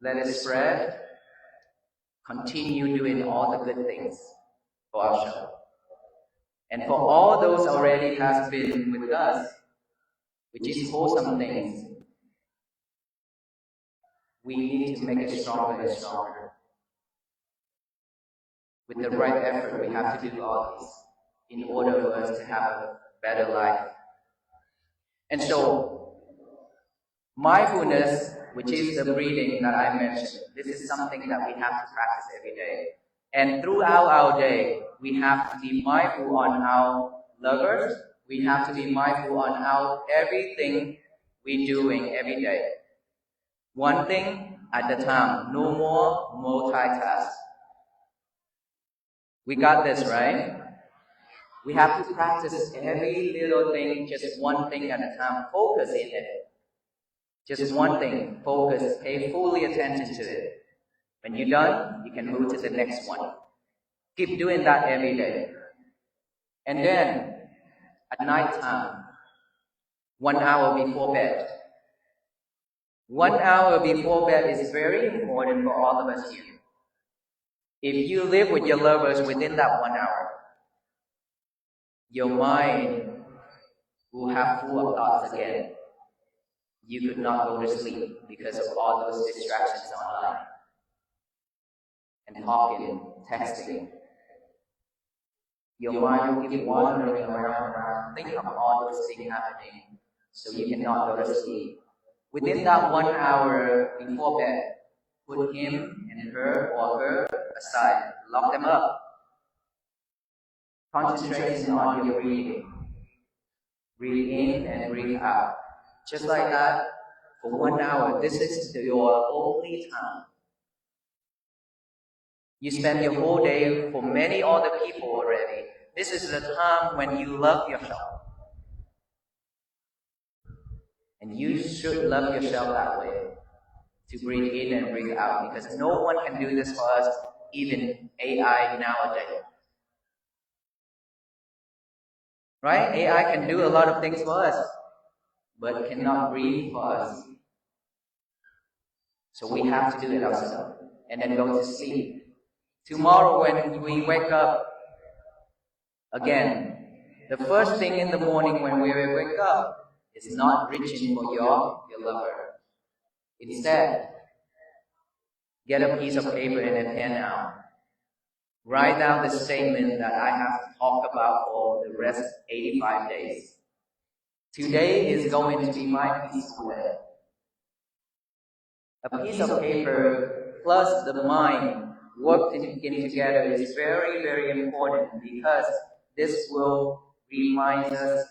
let it spread, continue doing all the good things for ourselves. And for all those already has been with us, which is wholesome things, we need to make it stronger and stronger. With the right effort, we have to do all this in order for us to have a better life. And so, mindfulness, which is the breathing that I mentioned, this is something that we have to practice every day. And throughout our day, we have to be mindful on our lovers. We have to be mindful on our everything we're doing every day. One thing at a time, no more multitask. We got this, right? We have to practice every little thing, just one thing at a time. Focus in it. Just one thing. Focus. Pay fully attention to it. When you're done, you can move to the next one. Keep doing that every day. And then, at night time, 1 hour before bed. 1 hour before bed is very important for all of us here. If you live with your lovers within that 1 hour, your mind will have full of thoughts again. You could not go to sleep because of all those distractions online and talking, texting. Your mind will keep wandering around, think of all those things happening, so you cannot go to sleep. Within that 1 hour before bed, put him and her or her aside, lock them up. Concentration on your breathing. Breathe in and breathe out. Just like that, for 1 hour, this is your only time. You spend your whole day for many other people already. This is the time when you love yourself. And you should love yourself that way. To breathe in and breathe out. Because no one can do this for us, even AI nowadays. Right? AI can do a lot of things for us, but cannot breathe for us. So we have to do it ourselves. And then go to sleep. Tomorrow when we wake up, again, the first thing in the morning when we wake up is not reaching for your lover. Instead, get a piece of paper and a pen out. Write down the statement that I have to talk about for the rest 85 days. Today is going to be my peaceful day. A piece of paper plus the mind working together is very, very important because this will remind us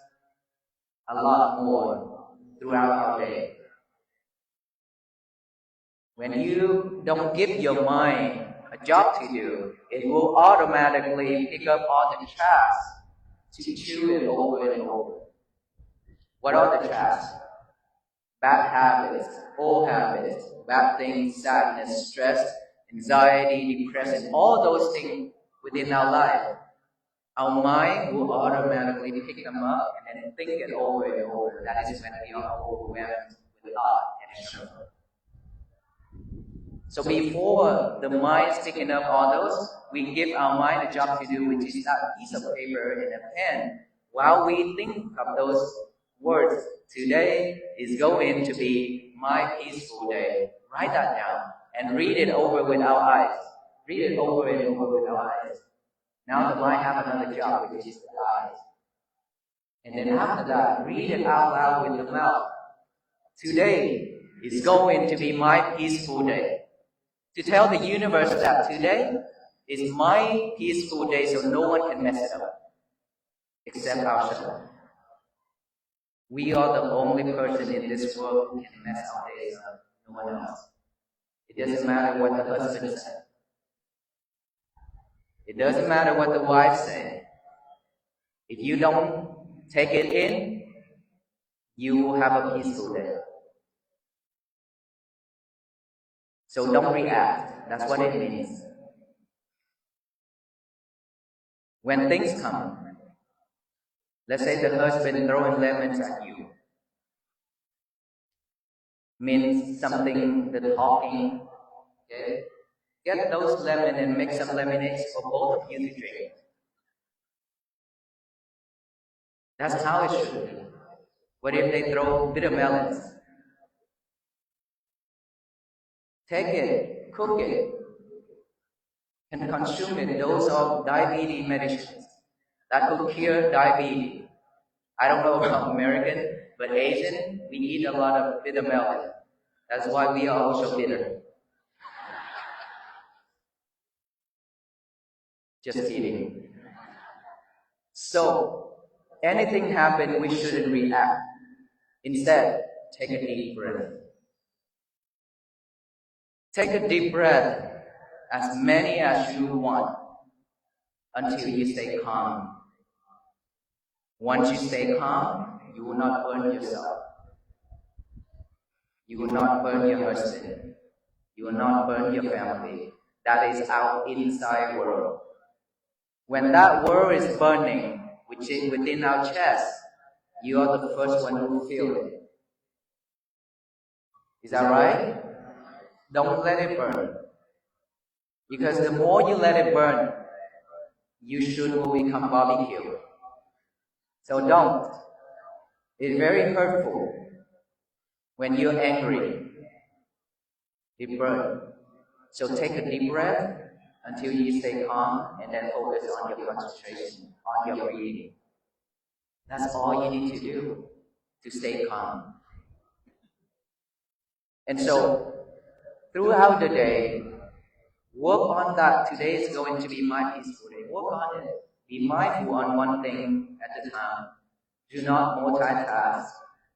a lot more throughout our day. When you don't give your mind a job to do, it will automatically pick up all the tasks to chew it over and over. What are the tasks? Bad habits, old habits, bad things, sadness, stress, anxiety, depression, all those things within our life. Our mind will automatically pick them up and then think it over and over. That is when we are overwhelmed with thought and struggle. So before the mind picking up all those, we give our mind a job to do, which is that piece of paper and a pen. While we think of those words, today is going to be my peaceful day. Write that down and read it over with our eyes. Read it over and over with our eyes. Now the mind have another job, which is the eyes. And then after that, read it out loud with the mouth. Today is going to be my peaceful day. to tell the universe that today is my peaceful day, so no one can mess it up except ourselves. We are the only person in this world who can mess our days up, no one else. It doesn't matter what the husband said. It doesn't matter what the wife said. If you don't take it in, you will have a peaceful day. So don't react. That's what it means. When things come, let's say the husband throwing lemons at you, means something, the talking, okay? Get those lemons and make some lemonade for both of you to drink. That's how it should be. What if they throw bitter melons? Take it, cook it, and consume it. Those are diabetes medicines that could cure diabetes. I don't know about American, but Asian, we eat a lot of bitter melon. That's why we are also bitter. Just kidding. So, anything happen, we shouldn't react. Instead, take a deep breath. Take a deep breath, as many as you want, until you stay calm. Once you stay calm, you will not burn yourself. You will not burn your husband. You will not burn your family. That is our inside world. When that world is burning, which is within our chest, you are the first one who will feel it. Is that right? Don't let it burn. Because the more you let it burn, you should will become barbecue. So don't. It's very hurtful. When you're angry, it burns. So take a deep breath until you stay calm and then focus on your concentration, on your breathing. That's all you need to do to stay calm. And so, throughout the day, work on that. Today is going to be my peaceful day. Work on it. Be mindful on one thing at a time. Do not multitask.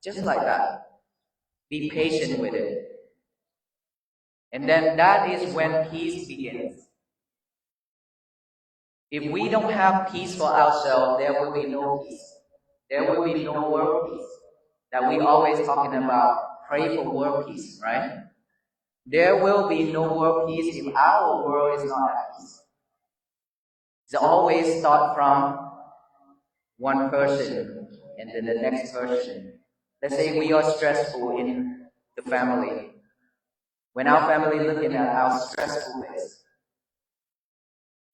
Just like that. Be patient with it. And then that is when peace begins. If we don't have peace for ourselves, there will be no peace. There will be no world peace. That we always talking about, pray for world peace, right? There will be no world peace if our world is not at peace. It's always start from one person and then the next person. Let's say we are stressful in the family. When our family looking at our stressfulness,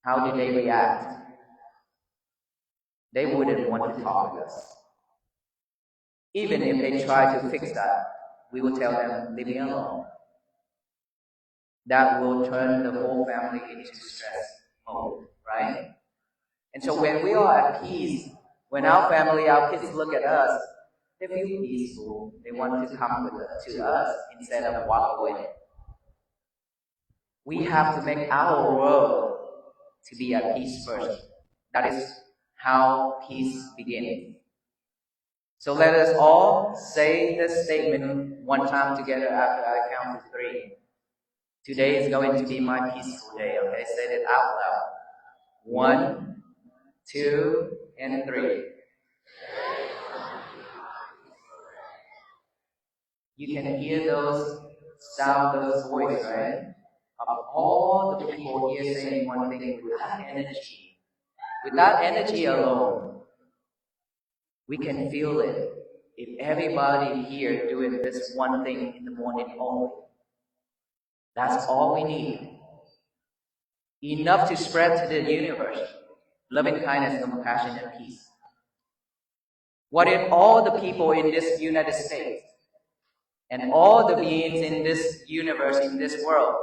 how do they react? They wouldn't want to talk with us. Even if they try to fix that, we will tell them, leave me alone. That will turn the whole family into stress mode, right? And so when we are at peace, when our family, our kids look at us, they feel peaceful. They want to come to us instead of walk away. We have to make our world to be at peace first. That is how peace begins. So let us all say this statement one time together after I count to 3. Today is going to be my peaceful day, okay? Say it out loud. 1, 2, and 3. You can hear those sound, those voices, right? Of all the people here saying one thing with that energy. With that energy alone, we can feel it. If everybody here doing this one thing in the morning only, that's all we need. Enough to spread to the universe. Loving kindness, compassion, and peace. What if all the people in this United States and all the beings in this universe, in this world,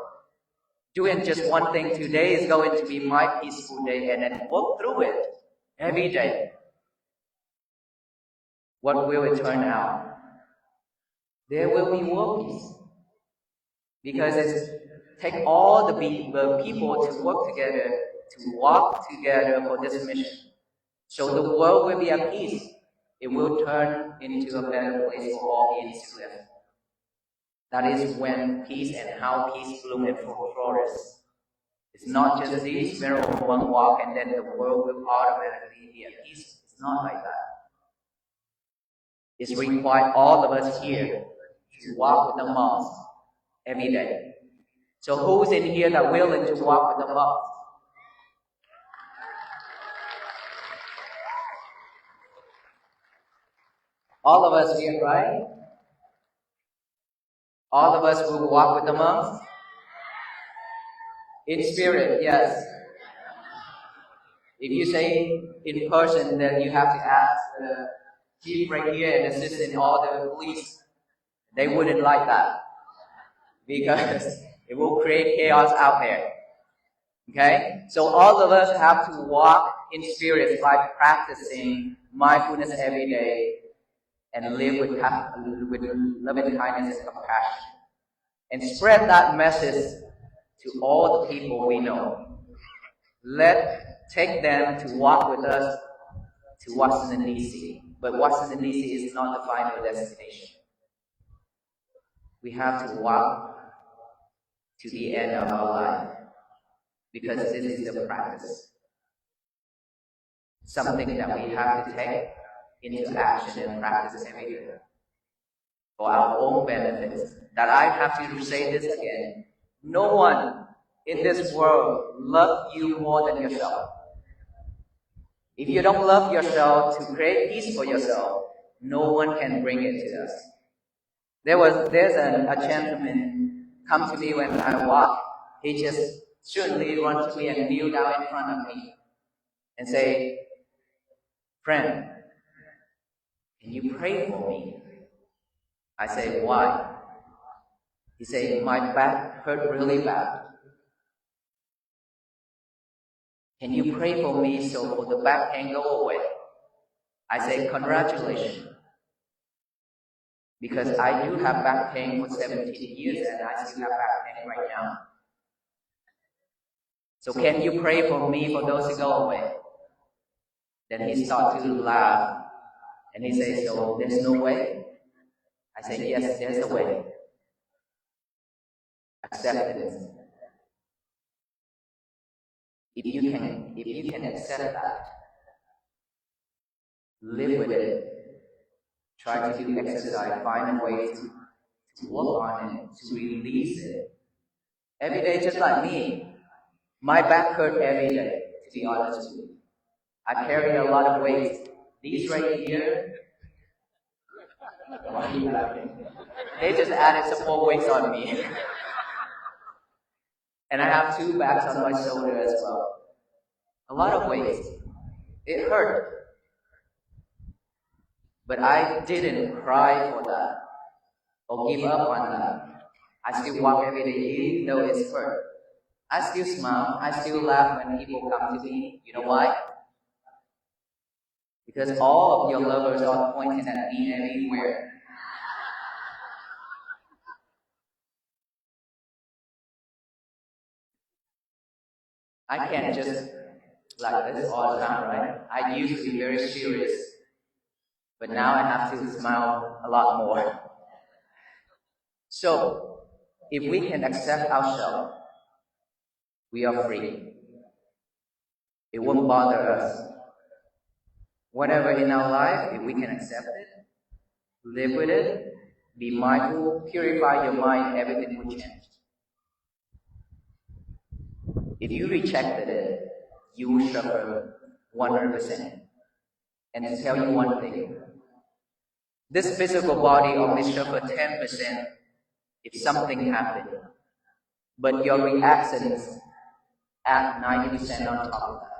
doing just one thing? Today is going to be my peaceful day, and then work through it every day. What will it turn out? There will be world peace. because it's take all the people to work together, to walk together for this mission. So the world will be at peace. It will turn into a better place for all beings to live. That is when peace and how peace bloom and flourish. It's not just this venerable monk walk and then the world will automatically be at peace. It's not like that. It's required all of us here to walk with the monks every day. So who's in here that willing to walk with the monks? All of us here, right? All of us will walk with the monks? In spirit, yes. If you say in person, then you have to ask the chief right here and assistant, all the police. They wouldn't like that because it will create chaos out there. Okay? So all of us have to walk in spirit by practicing mindfulness every day and live with loving kindness and compassion. And spread that message to all the people we know. Take them to walk with us to Washington, D.C. But Washington, D.C. is not the final destination. We have to walk to the end of our life because this is the practice. Something that we have to take into action and practice every day for our own benefits. That I have to say this again. No one in this world loves you more than yourself. If you don't love yourself to create peace for yourself, no one can bring it to us. There's a gentleman come to me when I walk. He just suddenly run to me and kneel down in front of me and say, "Friend, can you pray for me?" I say, "Why?" He said, "My back hurt really bad. Can you pray for me so for the back pain go away?" I say, "Congratulations. Because I do have back pain for 17 years and I still have back pain right now. So can you pray for me for those to go away?" Then he starts to laugh and he says, "So there's no way?" I say, "Yes, there's a way. Acceptance. If you can accept that, live with it, try to do exercise, find a way to work on it, to release it. Every day, just like me, my back hurt every day, to be honest with you. I carry a lot of weight. These right here, why are you laughing? They just added some more weights on me. And I have 2 bags on my shoulder as well. A lot of weight. It hurt. But I didn't cry for that or give up on that. I still walk every day even though it's hurt. I still smile. I still laugh when people come to me. You know why? Because all of your lovers are pointing at me everywhere. I can't just like this all the time, right? I used to be very serious. But now I have to smile a lot more. So, if we can accept ourselves, we are free. It won't bother us. Whatever in our life, if we can accept it, live with it, be mindful, purify your mind, everything will change. If you rejected it, you will suffer 100%. And to tell you one thing, this physical body only suffer 10% if something happened. But your reactions add 90% on top of that.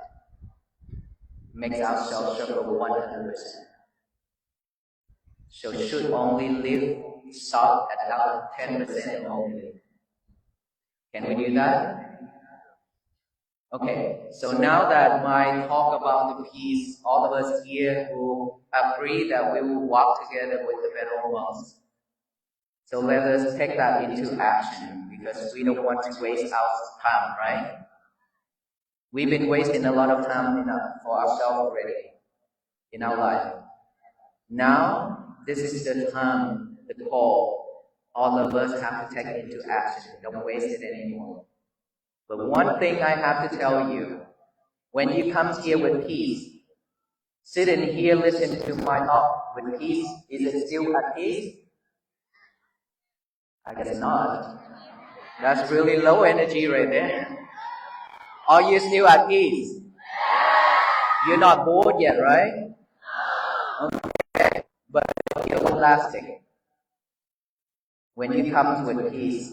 Makes ourselves suffer 100%. So should only live stop at about 10% only. Can we do that? Okay, so now that my talk about the peace, all of us here will agree that we will walk together with the venerable monks. So let us take that into action. because we don't want to waste our time, right? We've been wasting a lot of time for ourselves already in our life. Now, this is the time, the call all of us have to take into action. Don't waste it anymore. But one thing I have to tell you, when you come here with peace, sit in here, listen to my talk with peace, is it still at peace? I guess not. That's really low energy right there. Are you still at peace? You're not bored yet, right? Okay. But you're lasting. When you come with peace,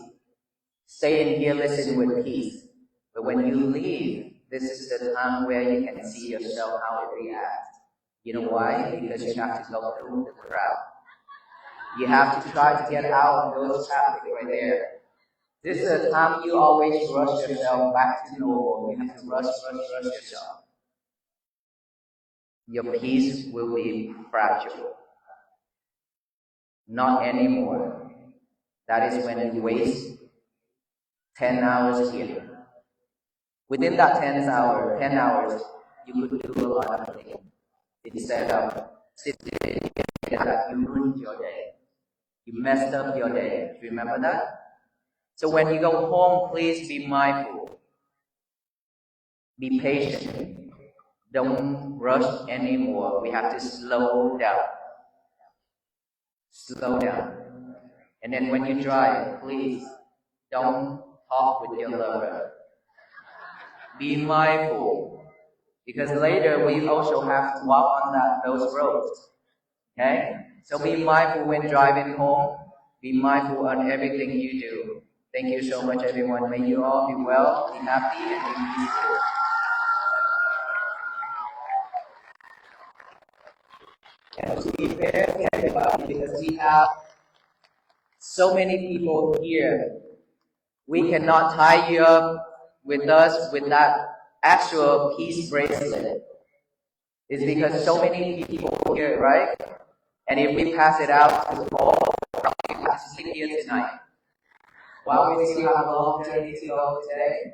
stay in here, listen with peace. But when you leave, this is the time where you can see yourself how it reacts. You know why? Because you have to go through the crowd. You have to try to get out of those traffic right there. This is the time you always rush yourself back to normal. You have to rush yourself. Your peace will be fragile. Not anymore. That is when you waste 10 hours here. Within that 10 hours, you could do a lot of things. Instead of sitting here, you ruined your day. You messed up your day. Remember that? So when you go home, please be mindful. Be patient. Don't rush anymore. We have to slow down. Slow down. And then when you drive, please don't talk with your lover. Be mindful. Because later we also have to walk on those roads. Okay? So be mindful when driving home. Be mindful on everything you do. Thank you so much, everyone. May you all be well, be happy, and be peaceful. And be very careful because we have so many people here. We cannot tie you up with us with that actual peace bracelet. It's because so many people here, right? And if we pass it out to all, we have to sleep here tonight. While we still have a long journey to go today.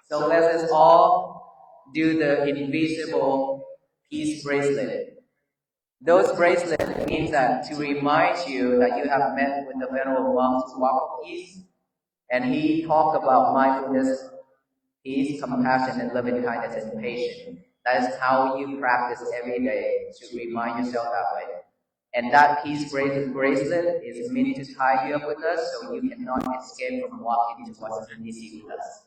So let us all do the invisible peace bracelet. Those bracelets means that to remind you that you have met with the Venerable Monk to walk of peace, and he talked about mindfulness, peace, compassion, and loving kindness and patience. That is how you practice every day to remind yourself that way. And that peace bracelet is meant to tie you up with us so you cannot escape from walking towards unity with us.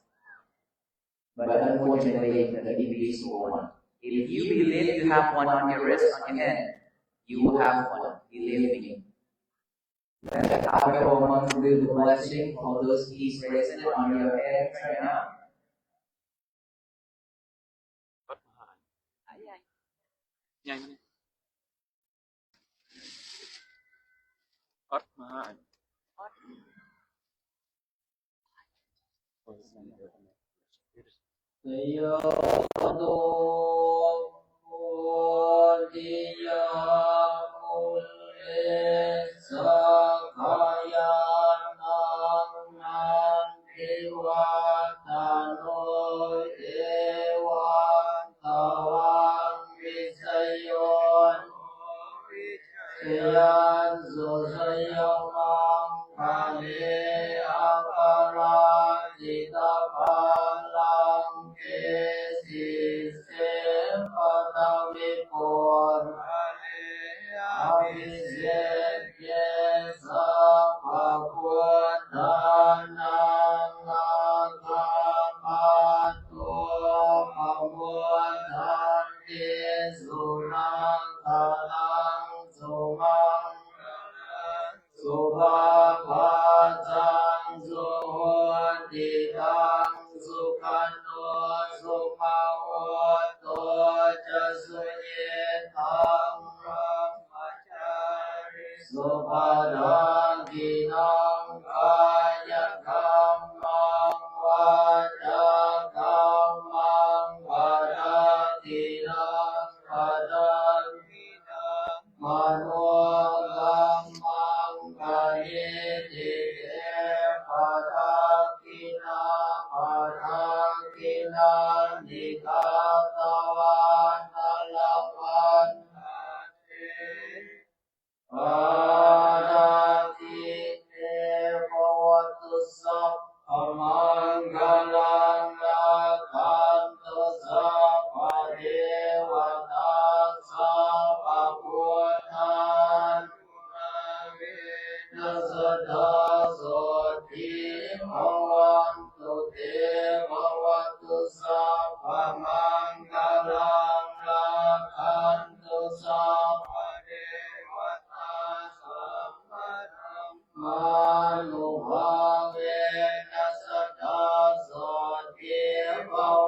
But unfortunately, the invisible one. If you believe you have one on your wrist, on your hand, you will have one. Believe me. Let our Venerable Monk do the blessing of those peace bracelets on your head right now.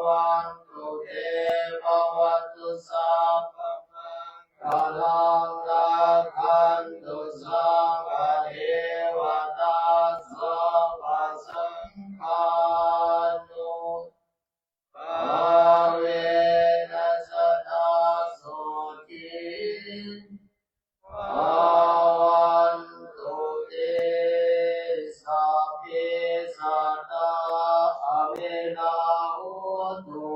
วันตุเตภวัตุสัพพะลังรักขันตุสัพพะเทวตาสัพพะสังฆานุภาเวนัสตาโสทิภาวันตุเตสัพเพสัตตาอเวนาโหตุ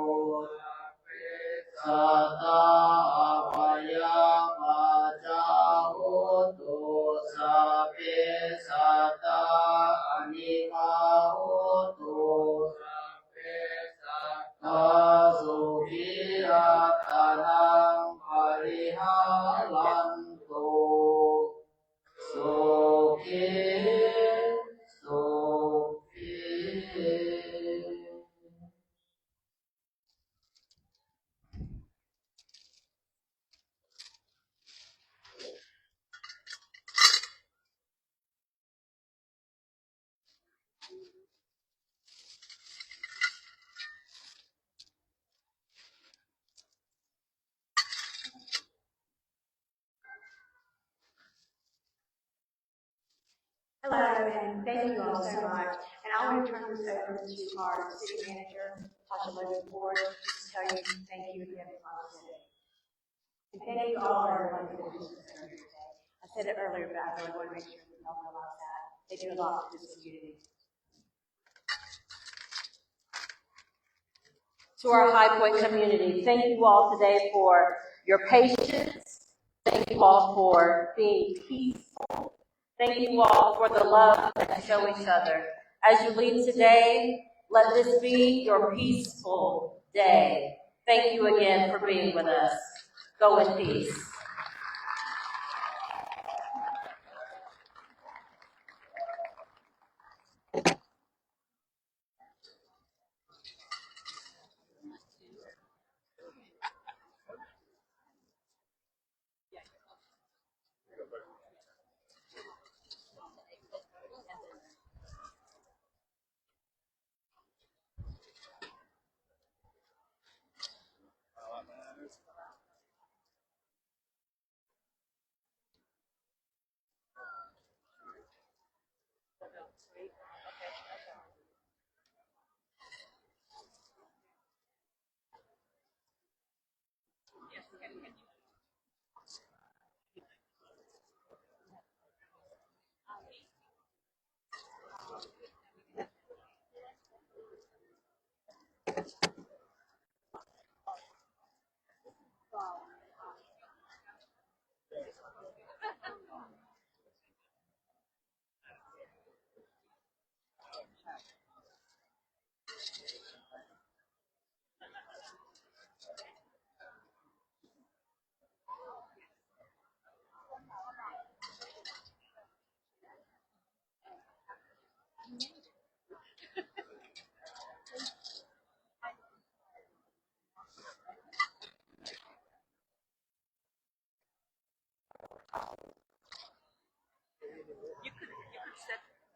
สัตตาอภยาปัจจาโหตุสัพเพสัตตาอนิกาโหตุสัพเพสัตตาสุขีอัตนังปริหารันตุสุขีสุขี Hello, and thank you all so much. And I want to turn this over to our city manager, Tasha Logan Ford, to tell you thank you again for our city. And thank you all for everyone who did this today. I said it earlier, but I really want to make sure that y'all realize that. They do a lot for this community. To our High Point community, thank you all today for your patience. Thank you all for being peaceful. Thank you all for the love that you show each other. As you leave today, let this be your peaceful day. Thank you again for being with us. Go in peace.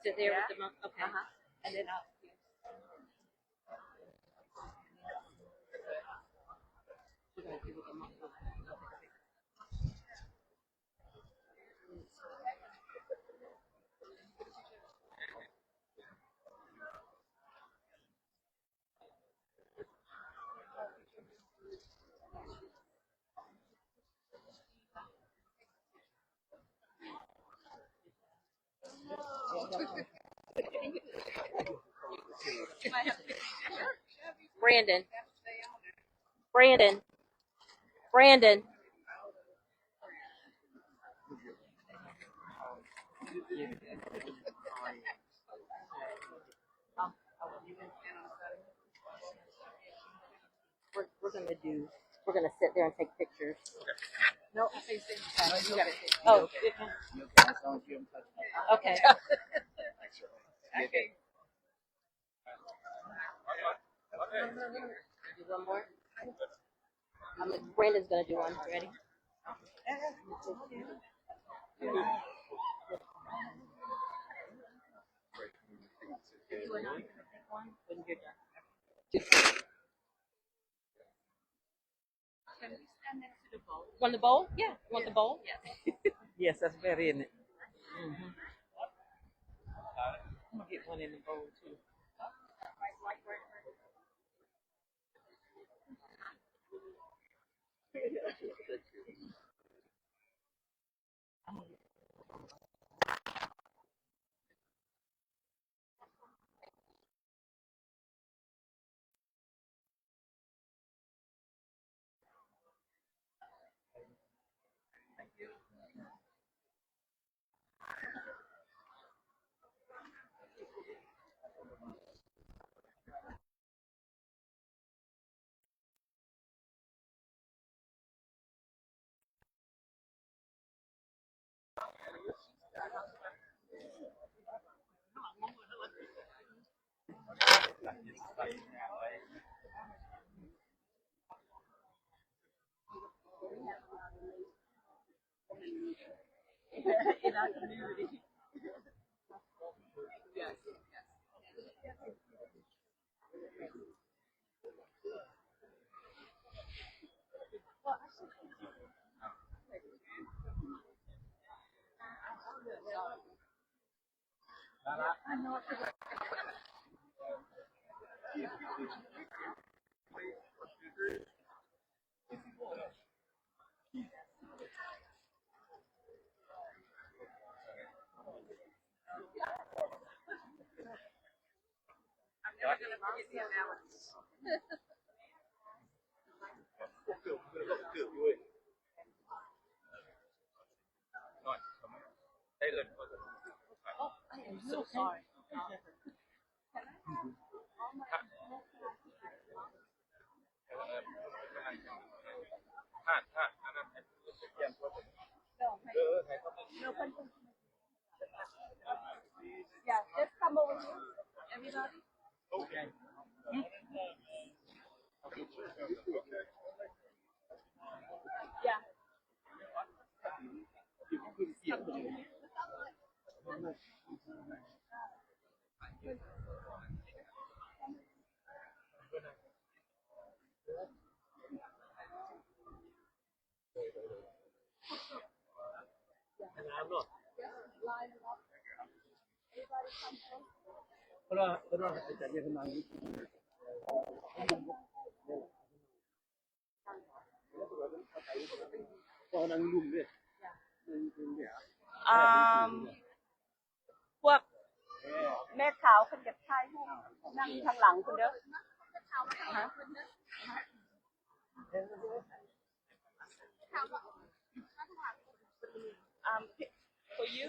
Sit there with the monk. Okay. And then I'll. Brandon. Brandon. Brandon. We're gonna sit there and take pictures. No, I say sit. You got it. Oh, okay. Okay. Do one more. Brandon's gonna do one. Ready? Do one when you're done. Want the bowl? Yeah. Want the bowl? Yes. Yes, that's very in it. Mm-hmm. I'm gonna get one in the bowl too. In our community. Yes. I'm never going to forget the analogy. Oh, I am so sorry. Yeah, just come over here. Everybody? Okay. Yeah.พวกแม่ขาวคนเก็บชายห้องนั่งข้างหลังคนเด้อฮะ for you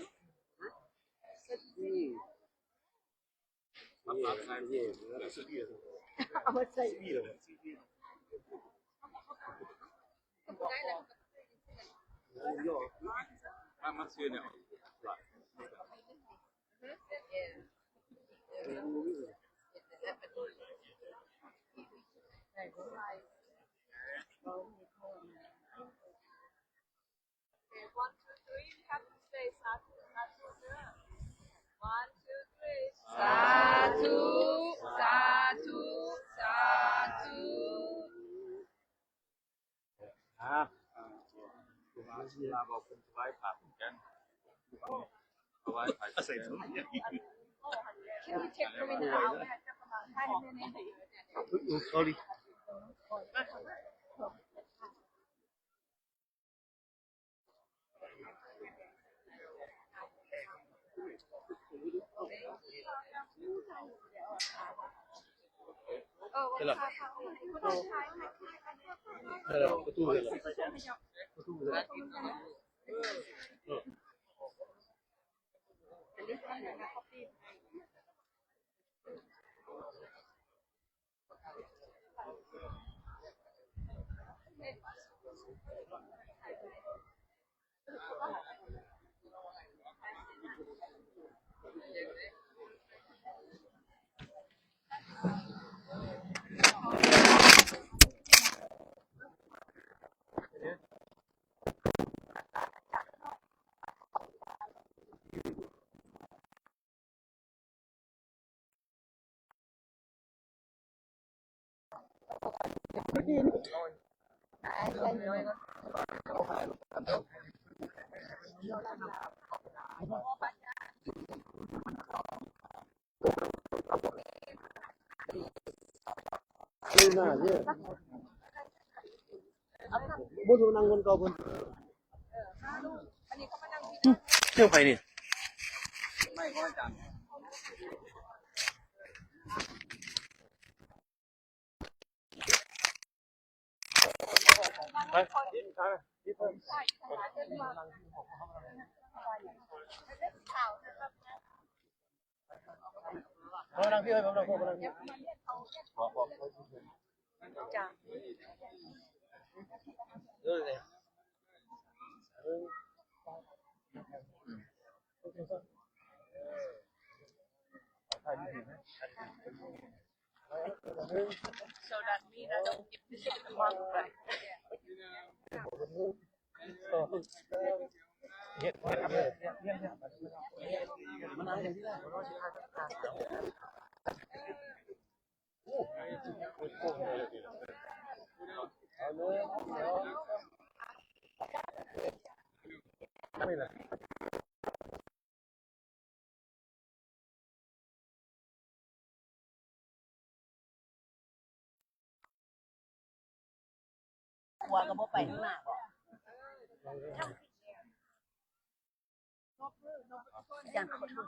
I would say Okay, 1, 2, 3. You have to say satu, satu, 1, 2, 3. Satu, satu, satu. ลาบอกคุณไว้ผักกันเอาไว้ผักใส่ถุง Can we take them in out? sorry เที่ยวไปนี่กลัวก็บ่ไปข้างหน้าบ่อาจารย์ขอโทษ